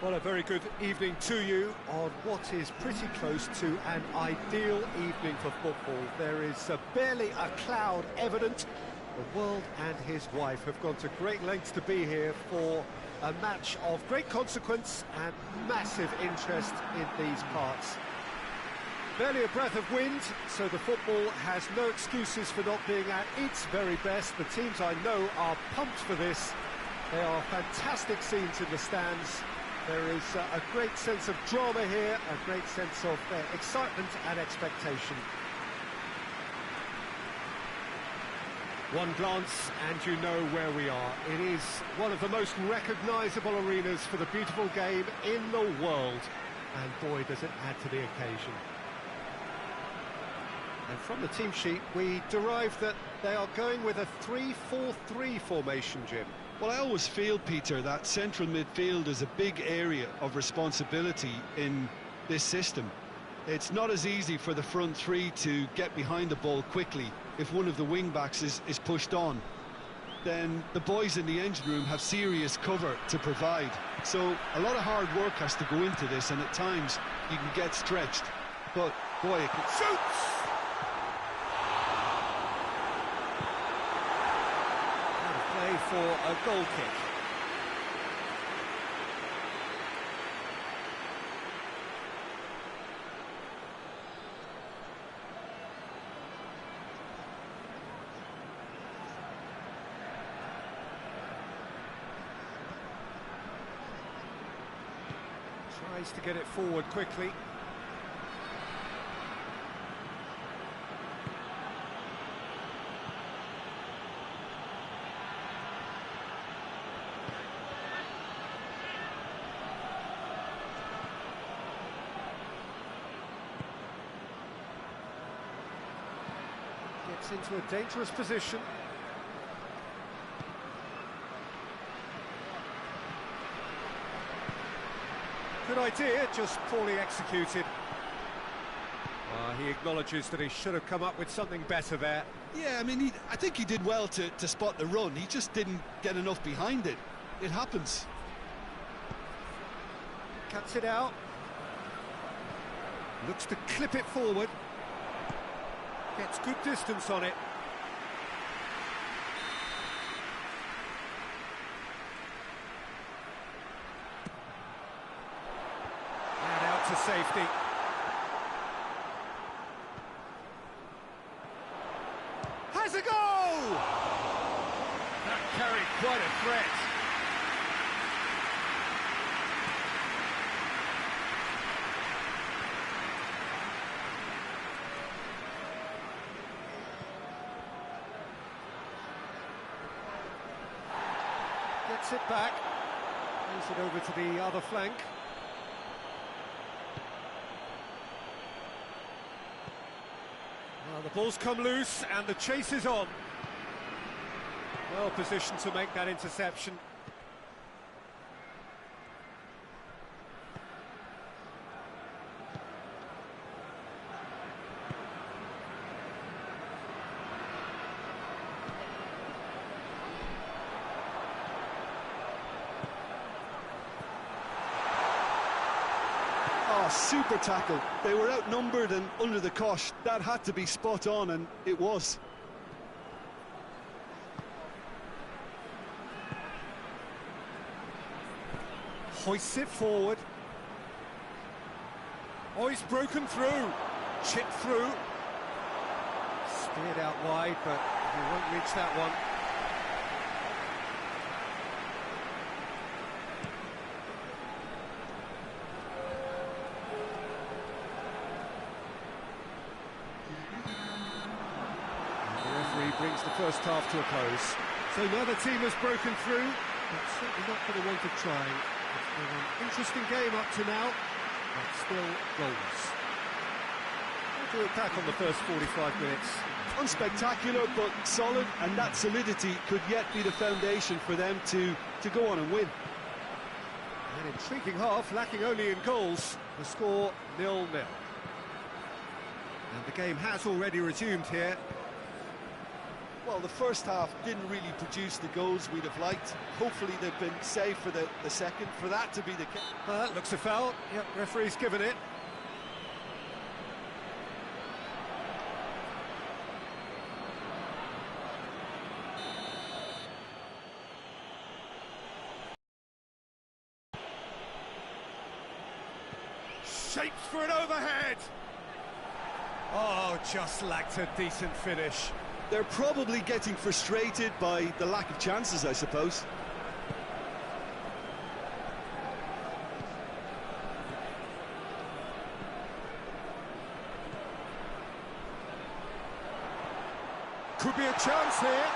Well, a very good evening to you on what is pretty close to an ideal evening for football. There is barely a cloud evident, The world and his wife have gone to great lengths to be here for a match of great consequence and massive interest in these parts. Barely a breath of wind, so the football has no excuses for not being at its very best. The teams I know are pumped for this. They are fantastic scenes in the stands. There is a great sense of drama here, a great sense of excitement and expectation. One glance and you know where we are. It is one of the most recognisable arenas for the beautiful game in the world. And boy, does it add to the occasion. And from the team sheet, we derive that they are going with a 3-4-3 formation, Jim. Well, I always feel, Peter, that central midfield is a big area of responsibility in this system. It's not as easy for the front three to get behind the ball quickly if one of the wing-backs is pushed on. Then the boys in the engine room have serious cover to provide. So a lot of hard work has to go into this, and at times you can get stretched. But, boy, it can... Shoots! Play for a goal kick. Tries to get it forward quickly. Gets into a dangerous position. Good idea, just poorly executed. He acknowledges that he should have come up with something better there. Yeah, I mean, I think he did well to spot the run. He just didn't get enough behind it. It happens. Cuts it out. Looks to clip it forward. Gets good distance on it. And out to safety. Has a goal! That carried quite a threat. Gets it back, moves it over to the other flank. Well, the ball's come loose and the chase is on. Well positioned to make that interception. Super tackle. They were outnumbered and under the cosh. That had to be spot on, and it was. Hoists it forward. Oh, he's broken through. Chipped through. Steered out wide, but he won't reach that one. Brings the first half to a close. So neither team has broken through, but certainly not for the want of trying. It's been an interesting game up to now, but still goals. We'll do it back on the first 45 minutes. Unspectacular, but solid, and that solidity could yet be the foundation for them to go on and win. An intriguing half, lacking only in goals. The score 0-0. And the game has already resumed here. Well, the first half didn't really produce the goals we'd have liked. Hopefully they've been saved for the second, for that to be the case. That looks a foul. Yep, referee's given it. shapes for an overhead. Oh, just lacked a decent finish. They're probably getting frustrated by the lack of chances, I suppose. Could be a chance here.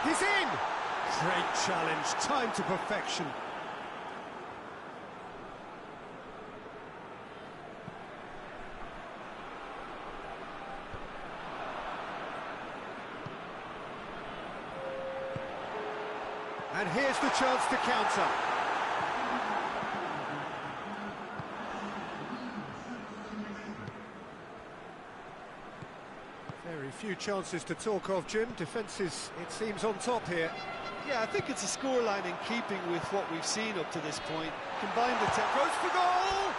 He's in! Great challenge, time to perfection. And here's the chance to counter. Very few chances to talk of, Jim. Defence is, it seems, on top here. Yeah, I think it's a scoreline in keeping with what we've seen up to this point. Combine the goes for goal!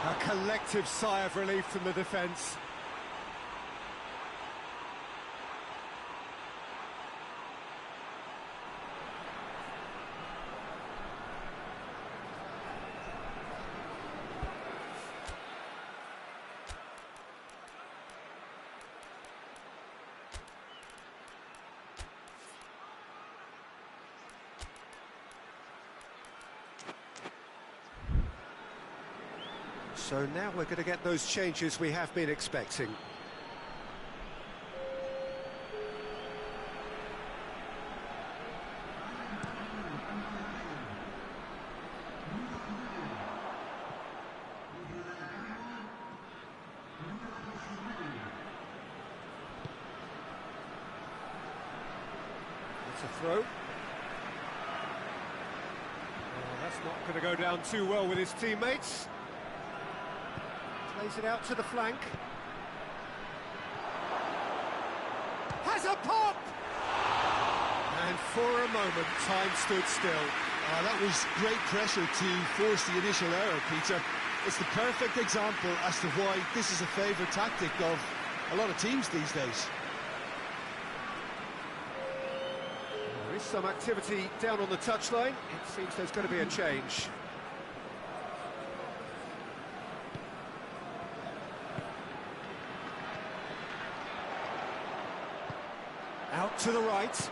A collective sigh of relief from the defence. So now we're going to get those changes we have been expecting. It's a throw. That's not going to go down too well with his teammates. Plays it out to the flank. Has a pop! And for a moment, time stood still. That was great pressure to force the initial error, Peter. It's the perfect example as to why this is a favourite tactic of a lot of teams these days. There is some activity down on the touchline. It seems there's going to be a change. Out to the right,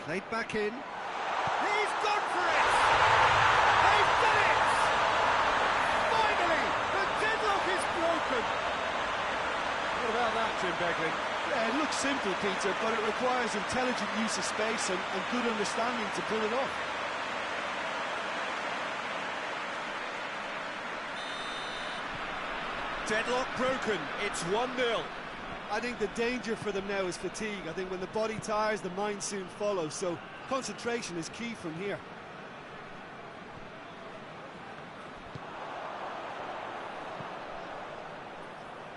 played back in. He's gone for it! They've done it! Finally, the deadlock is broken! What about that, Jim Begley? Yeah, it looks simple, Peter, but it requires intelligent use of space and good understanding to pull it off. Deadlock broken, it's 1-0. I think the danger for them now is fatigue. I think when the body tires, the mind soon follows. So concentration is key from here.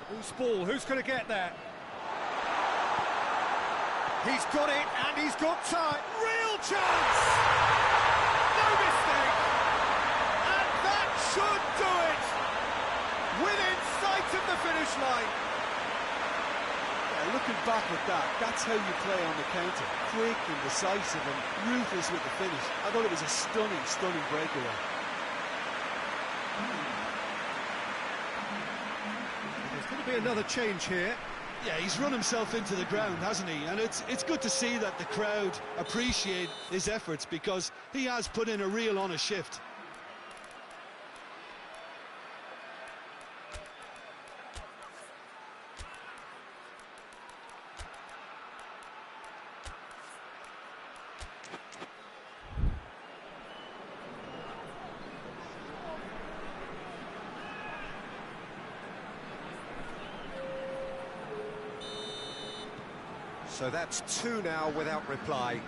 Who's ball? Who's going to get there? He's got it, and he's got time. Real chance! No mistake! And that should do it! Within sight of the finish line. Looking back at that, that's how you play on the counter. Quick and decisive and ruthless with the finish. I thought it was a stunning, stunning breakaway. There's going to be another change here. Yeah, he's run himself into the ground, hasn't he? And it's good to see that the crowd appreciate his efforts because he has put in a real honest shift. So that's 2 now without reply.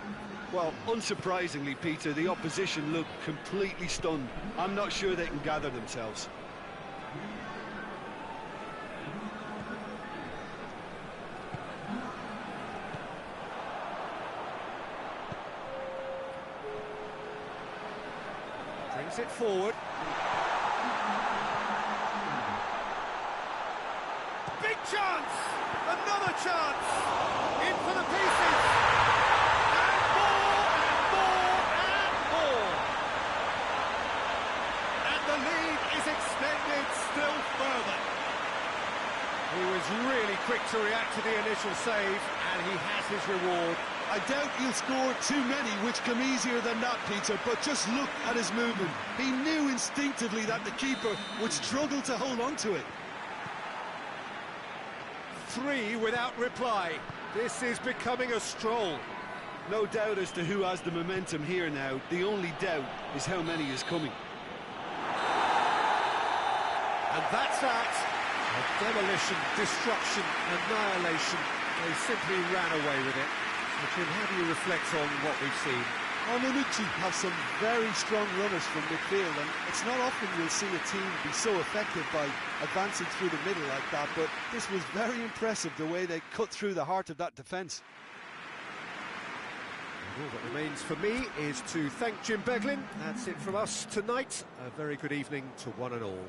Well, unsurprisingly, Peter, the opposition look completely stunned. I'm not sure they can gather themselves. Brings it forward. Big chance! Another chance! In for the pieces! And more, and more, and more! And the lead is extended still further. He was really quick to react to the initial save, and he has his reward. I doubt he'll score too many, which come easier than that, Peter, but just look at his movement. He knew instinctively that the keeper would struggle to hold on to it. 3 without reply. This is becoming a stroll. No doubt as to who has the momentum here now. The only doubt is how many is coming. And that's that. A demolition, destruction, annihilation. They simply ran away with it. So, Jim, how do you reflect on what we've seen? Armanucci have some very strong runners from midfield, and it's not often you'll see a team be so effective by advancing through the middle like that, but this was very impressive, the way they cut through the heart of that defence. All that remains for me is to thank Jim Beglin. That's it from us tonight. A very good evening to one and all.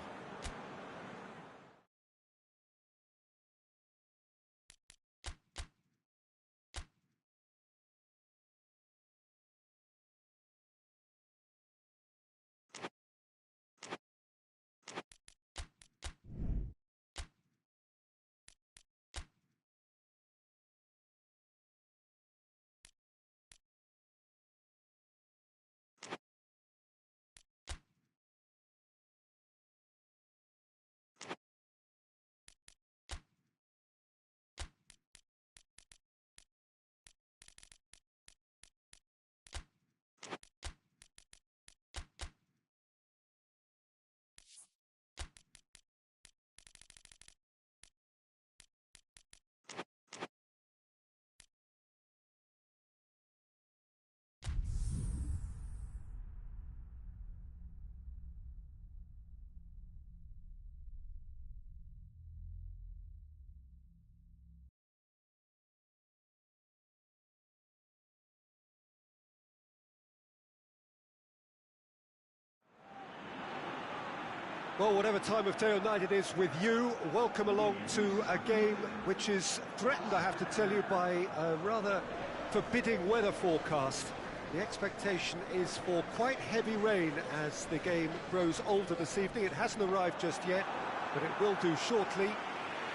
Well, whatever time of day or night it is with you, welcome along to a game which is threatened, I have to tell you, by a rather forbidding weather forecast. The expectation is for quite heavy rain as the game grows older this evening. It hasn't arrived just yet, but it will do shortly.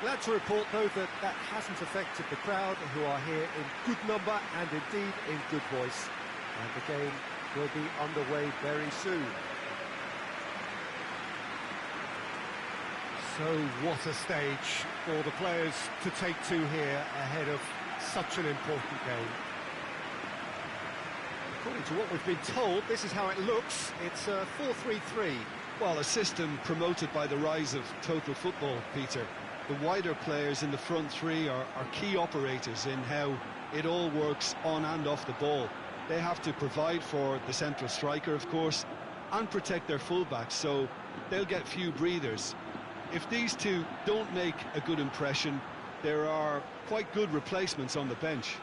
Glad to report, though, that that hasn't affected the crowd, who are here in good number and indeed in good voice. And the game will be underway very soon. So what a stage for the players to take to here ahead of such an important game. According to what we've been told, this is how it looks. It's a 4-3-3. Well, a system promoted by the rise of total football, Peter. The wider players in the front three are key operators in how it all works on and off the ball. They have to provide for the central striker, of course, and protect their fullbacks, so they'll get few breathers. If these two don't make a good impression, there are quite good replacements on the bench.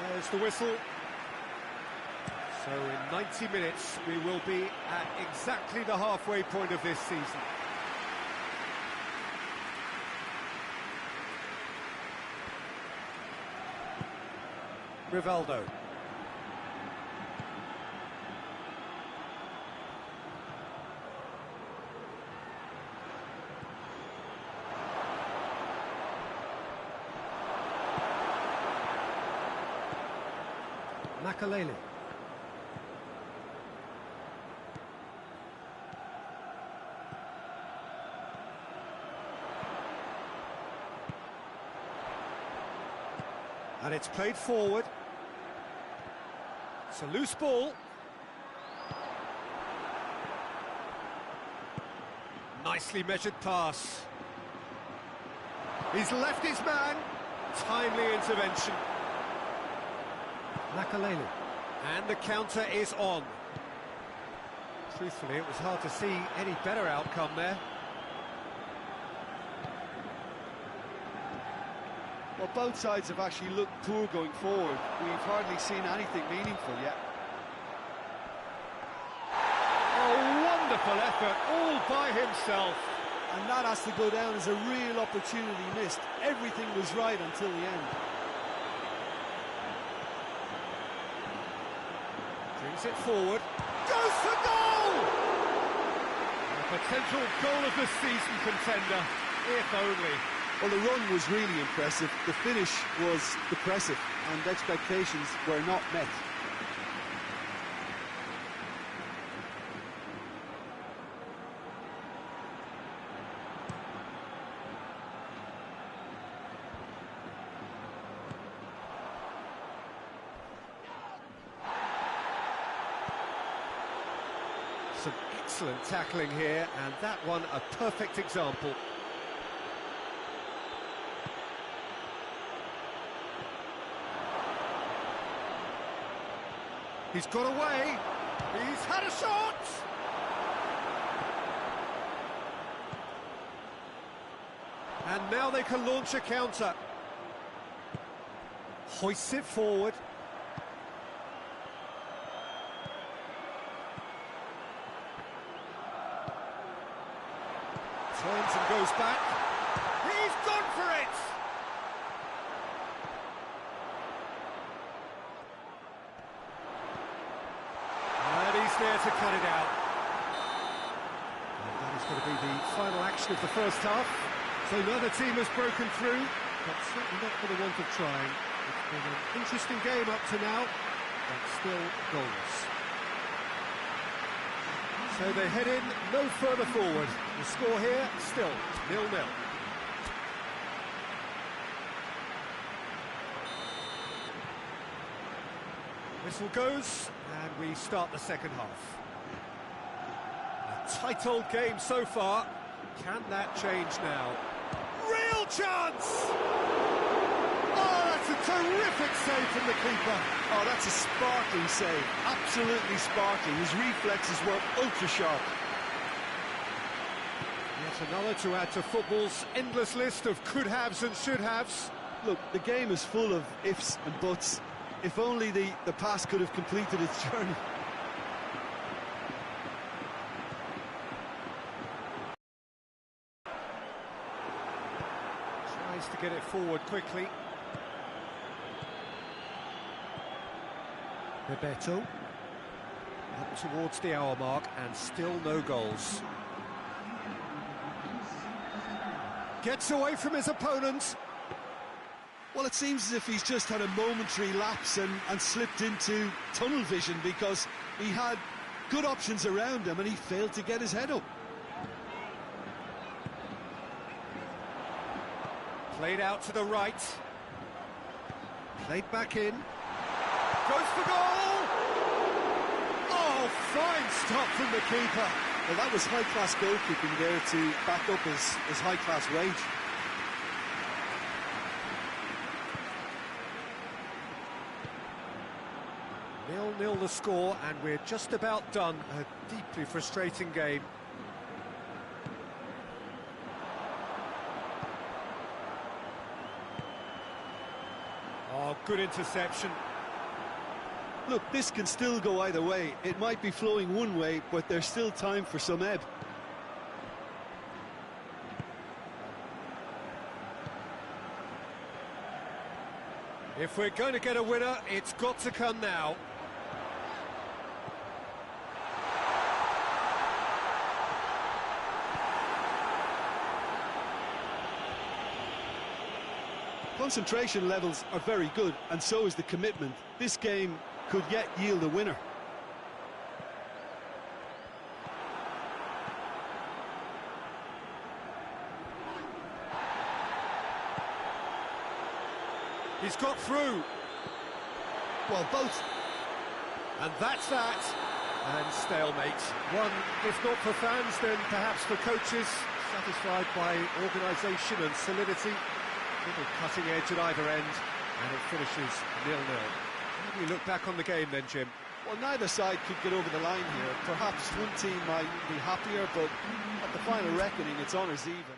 There's the whistle. So in 90 minutes, we will be at exactly the halfway point of this season. Rivaldo. Makalele. And it's played forward. It's a loose ball. Nicely measured pass. He's left his man. Timely intervention. Makalele. And the counter is on. Truthfully, it was hard to see any better outcome there. Well, both sides have actually looked poor going forward. We've hardly seen anything meaningful yet. Oh, wonderful effort, all by himself. And that has to go down as a real opportunity missed. Everything was right until the end. Brings it forward. Goes for goal! A potential goal of the season contender, if only. Well, the run was really impressive. The finish was depressive, and expectations were not met. Some excellent tackling here, and that one a perfect example. He's got away. He's had a shot. And now they can launch a counter. Hoists it forward. Turns and goes back. He's gone for it! And he's there to cut it out. And that is going to be the final action of the first half. So neither team has broken through, but certainly not for the want of trying. It's been an interesting game up to now, but still goalless. So they head in no further forward. The score here, still 0-0. Whistle goes, and we start the second half. A tight old game so far. Can that change now? Real chance! Oh, that's a terrific save from the keeper. Oh, that's a sparkling save. Absolutely sparkling. His reflexes were ultra-sharp. Yet another to add to football's endless list of could-haves and should-haves. Look, the game is full of ifs and buts. If only the pass could have completed its journey. Tries to get it forward quickly. Bebeto. Up towards the hour mark, and still no goals. Gets away from his opponent. Well, it seems as if he's just had a momentary lapse and slipped into tunnel vision, because he had good options around him and he failed to get his head up. Played out to the right. Played back in. Goes for goal! Oh, fine stop from the keeper. Well, that was high-class goalkeeping there to back up his high-class wage. Nil-nil the score, and we're just about done. A deeply frustrating game. Oh, good interception. Look, this can still go either way. It might be flowing one way, but there's still time for some ebb. If we're going to get a winner, it's got to come now. Concentration levels are very good, and so is the commitment. This game could yet yield a winner. He's got through. Well, both. And that's that. And stalemate. One, if not for fans, then perhaps for coaches, satisfied by organisation and solidity. Little cutting edge at either end, and it finishes 0-0. How do you look back on the game then, Jim? Well, neither side could get over the line here. Perhaps one team might be happier, but at the final reckoning, it's honours even.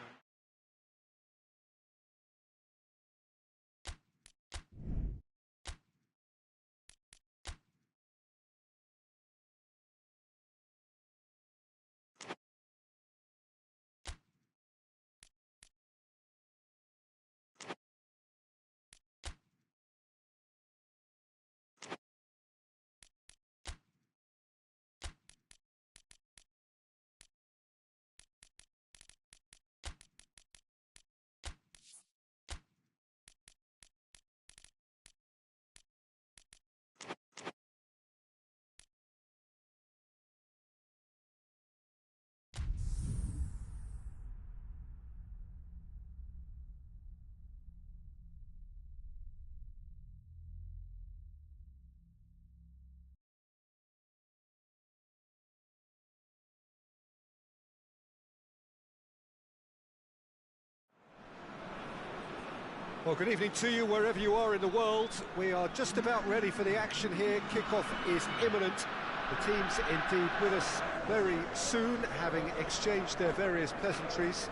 Well, good evening to you wherever you are in the world. We are just about ready for the action here. Kickoff is imminent. The team's indeed with us very soon, having exchanged their various pleasantries.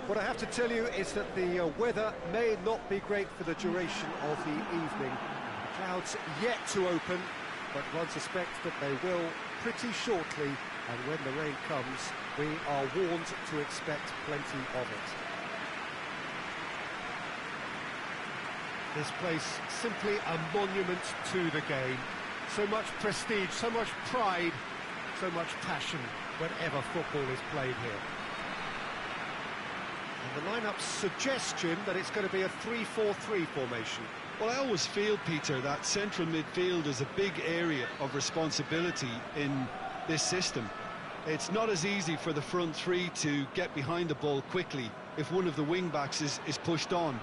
What I have to tell you is that the weather may not be great for the duration of the evening. The clouds yet to open, but one suspects that they will pretty shortly, and when the rain comes, we are warned to expect plenty of it. This place simply a monument to the game. So much prestige, so much pride, so much passion whenever football is played here. And the lineup's suggestion that it's going to be a 3-4-3 formation. Well, I always feel, Peter, that central midfield is a big area of responsibility in this system. It's not as easy for the front three to get behind the ball quickly if one of the wing-backs is pushed on.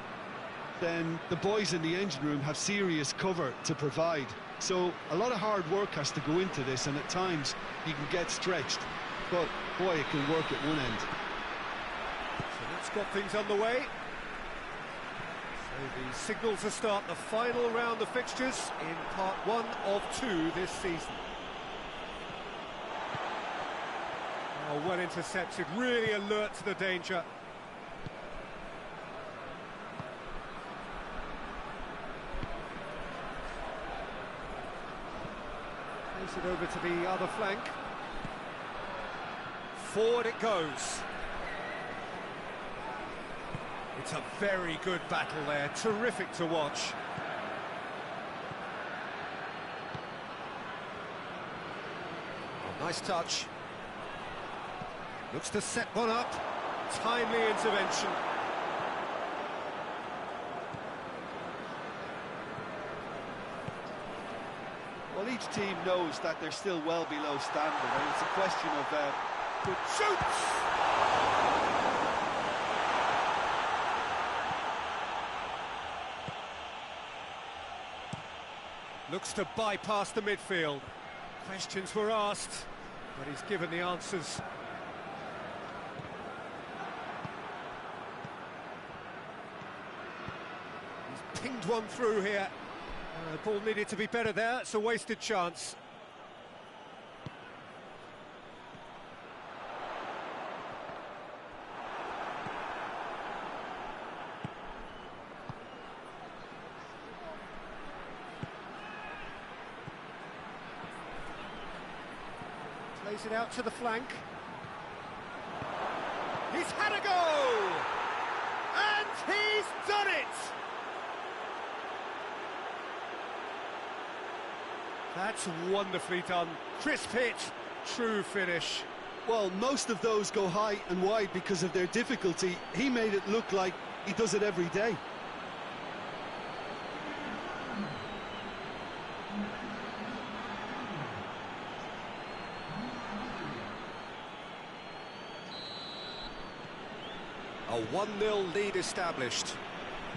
Then the boys in the engine room have serious cover to provide. So a lot of hard work has to go into this, and at times you can get stretched. But, boy, it can work at one end. So that's got things underway. So the signal to start the final round of fixtures in part 1 of 2 this season. Oh, well intercepted, really alert to the danger. Plays it over to the other flank. Forward it goes. It's a very good battle there, terrific to watch. Oh, nice touch. Looks to set one up. Timely intervention. Well, each team knows that they're still well below standard, and it's a question of good shoots. Looks to bypass the midfield. Questions were asked, but he's given the answers. He's pinged one through here. The ball needed to be better there. It's a wasted chance. Plays it out to the flank. He's had a go! And he's done it! That's wonderfully done. Crisp hit, true finish. Well, most of those go high and wide because of their difficulty. He made it look like he does it every day. A 1-0 lead established.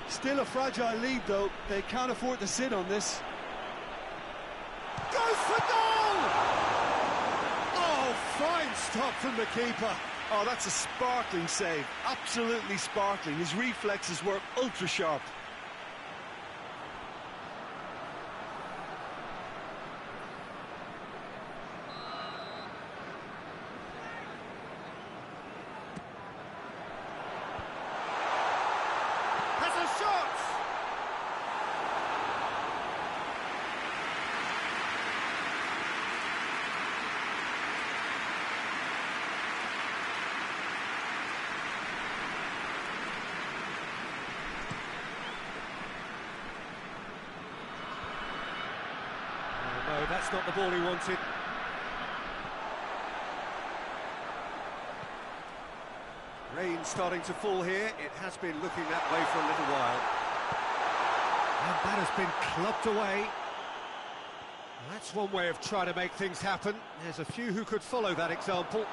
Still a fragile lead, though. They can't afford to sit on this. Goes for goal! Oh, fine stop from the keeper. Oh, that's a sparkling save. Absolutely sparkling. His reflexes were ultra-sharp. Has a shot! No, that's not the ball he wanted. Rain starting to fall here. It has been looking that way for a little while. And that has been clubbed away. That's one way of trying to make things happen. There's a few who could follow that example.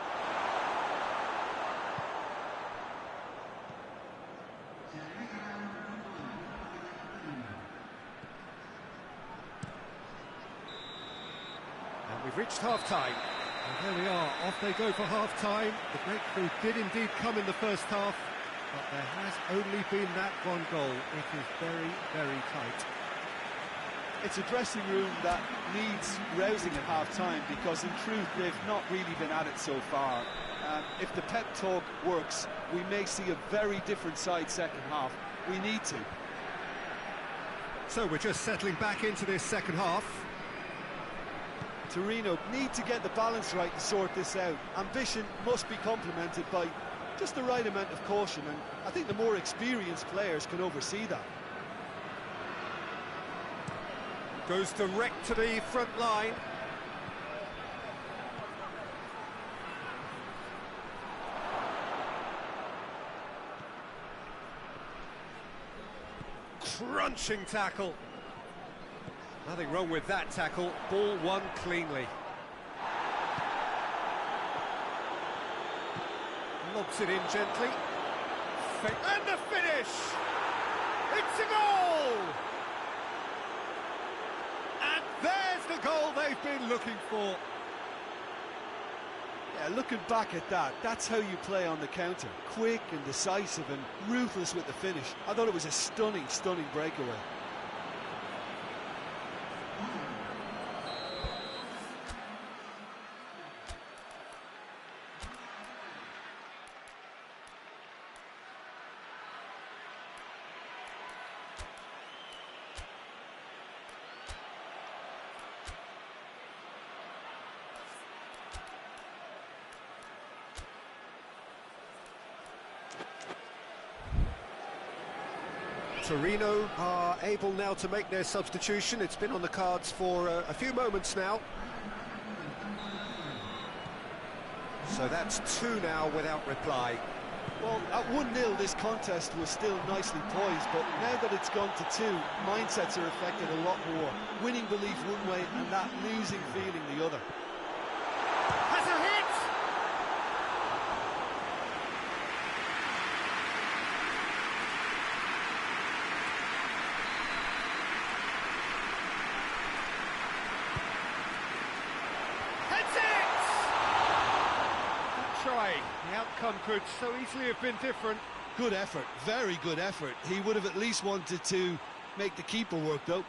We've reached half-time. And there we are, off they go for half-time. The breakthrough did indeed come in the first half. but there has only been that one goal. It is very, very tight. It's a dressing room that needs rousing at half-time, because in truth they've not really been at it so far. If the pep talk works, we may see a very different side second half. We need to. So we're just settling back into this second half. Torneo need to get the balance right to sort this out. Ambition must be complemented by just the right amount of caution, and I think the more experienced players can oversee that. Goes direct to the front line. Crunching tackle. Nothing wrong with that tackle. Ball won cleanly. Lobs it in gently. And the finish! It's a goal! And there's the goal they've been looking for. Yeah, looking back at that, that's how you play on the counter. Quick and decisive and ruthless with the finish. I thought it was a stunning, stunning breakaway. Torneo are able now to make their substitution. It's been on the cards for a few moments now. So that's 2 now without reply. Well, at 1-0 this contest was still nicely poised, but now that it's gone to 2, mindsets are affected a lot more. Winning belief one way and that losing feeling the other. Has a hit! The outcome could so easily have been different. Good effort, very good effort. He would have at least wanted to make the keeper work, though.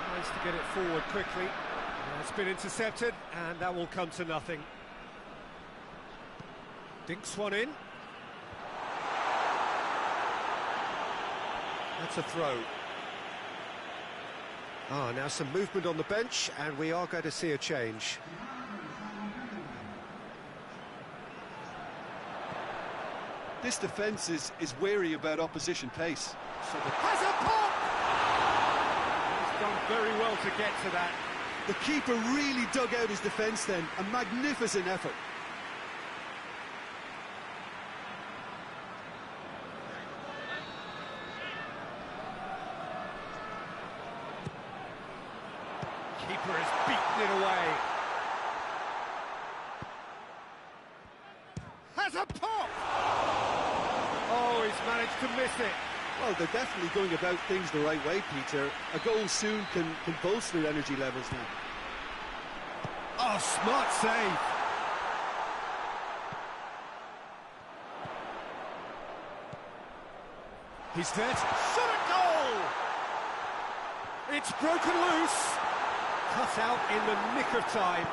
Tries to get it forward quickly. It's been intercepted, and that will come to nothing. Dinks one in. That's a throw. Now some movement on the bench, and we are going to see a change. This defence is wary about opposition pace. So has a pop! He's done very well to get to that. The keeper really dug out his defence then. A magnificent effort. Keeper has beaten it away. Has a pop! Oh, he's managed to miss it. Well, they're definitely going about things the right way, Peter. A goal soon can bolster energy levels now. Oh, smart save. He's there. Shot at goal! It's broken loose. Cut out in the nick of time.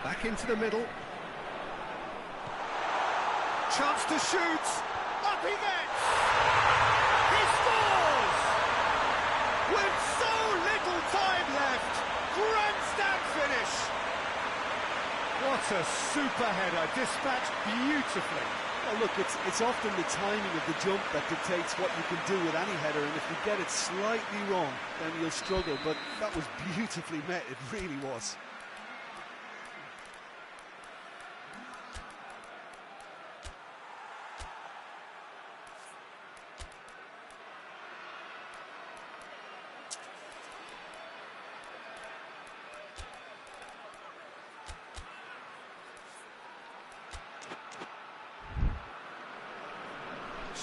Back into the middle. Chance to shoot. Up he gets. He scores! With so little time left. Grandstand finish. What a super header, dispatched beautifully. Well, look, it's often the timing of the jump that dictates what you can do with any header, and if you get it slightly wrong, then you'll struggle, but that was beautifully met, it really was.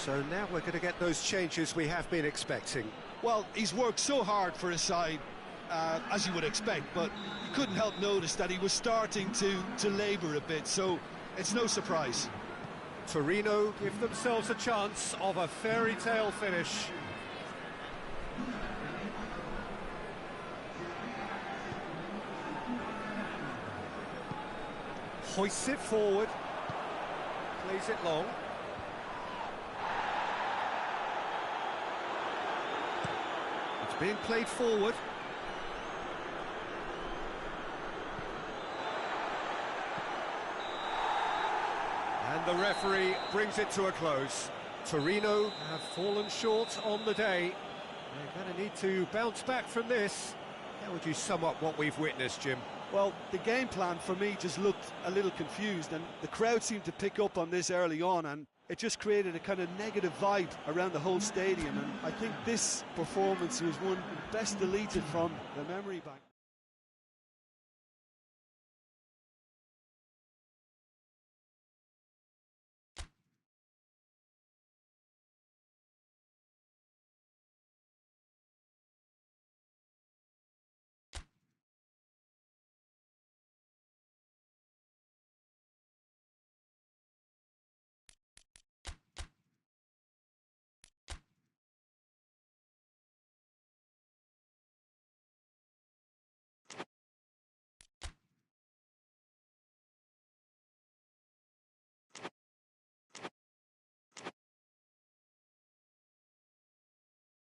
So now we're going to get those changes we have been expecting. Well, he's worked so hard for his side, as you would expect, but you couldn't help notice that he was starting to labour a bit, so it's no surprise. Torneo give themselves a chance of a fairy tale finish. Hoists it forward, plays it long. It's being played forward. And the referee brings it to a close. Torneo have fallen short on the day. They're going to need to bounce back from this. How would you sum up what we've witnessed, Jim? Well, the game plan for me just looked a little confused, and the crowd seemed to pick up on this early on, and it just created a kind of negative vibe around the whole stadium, and I think this performance was one best deleted from the memory bank.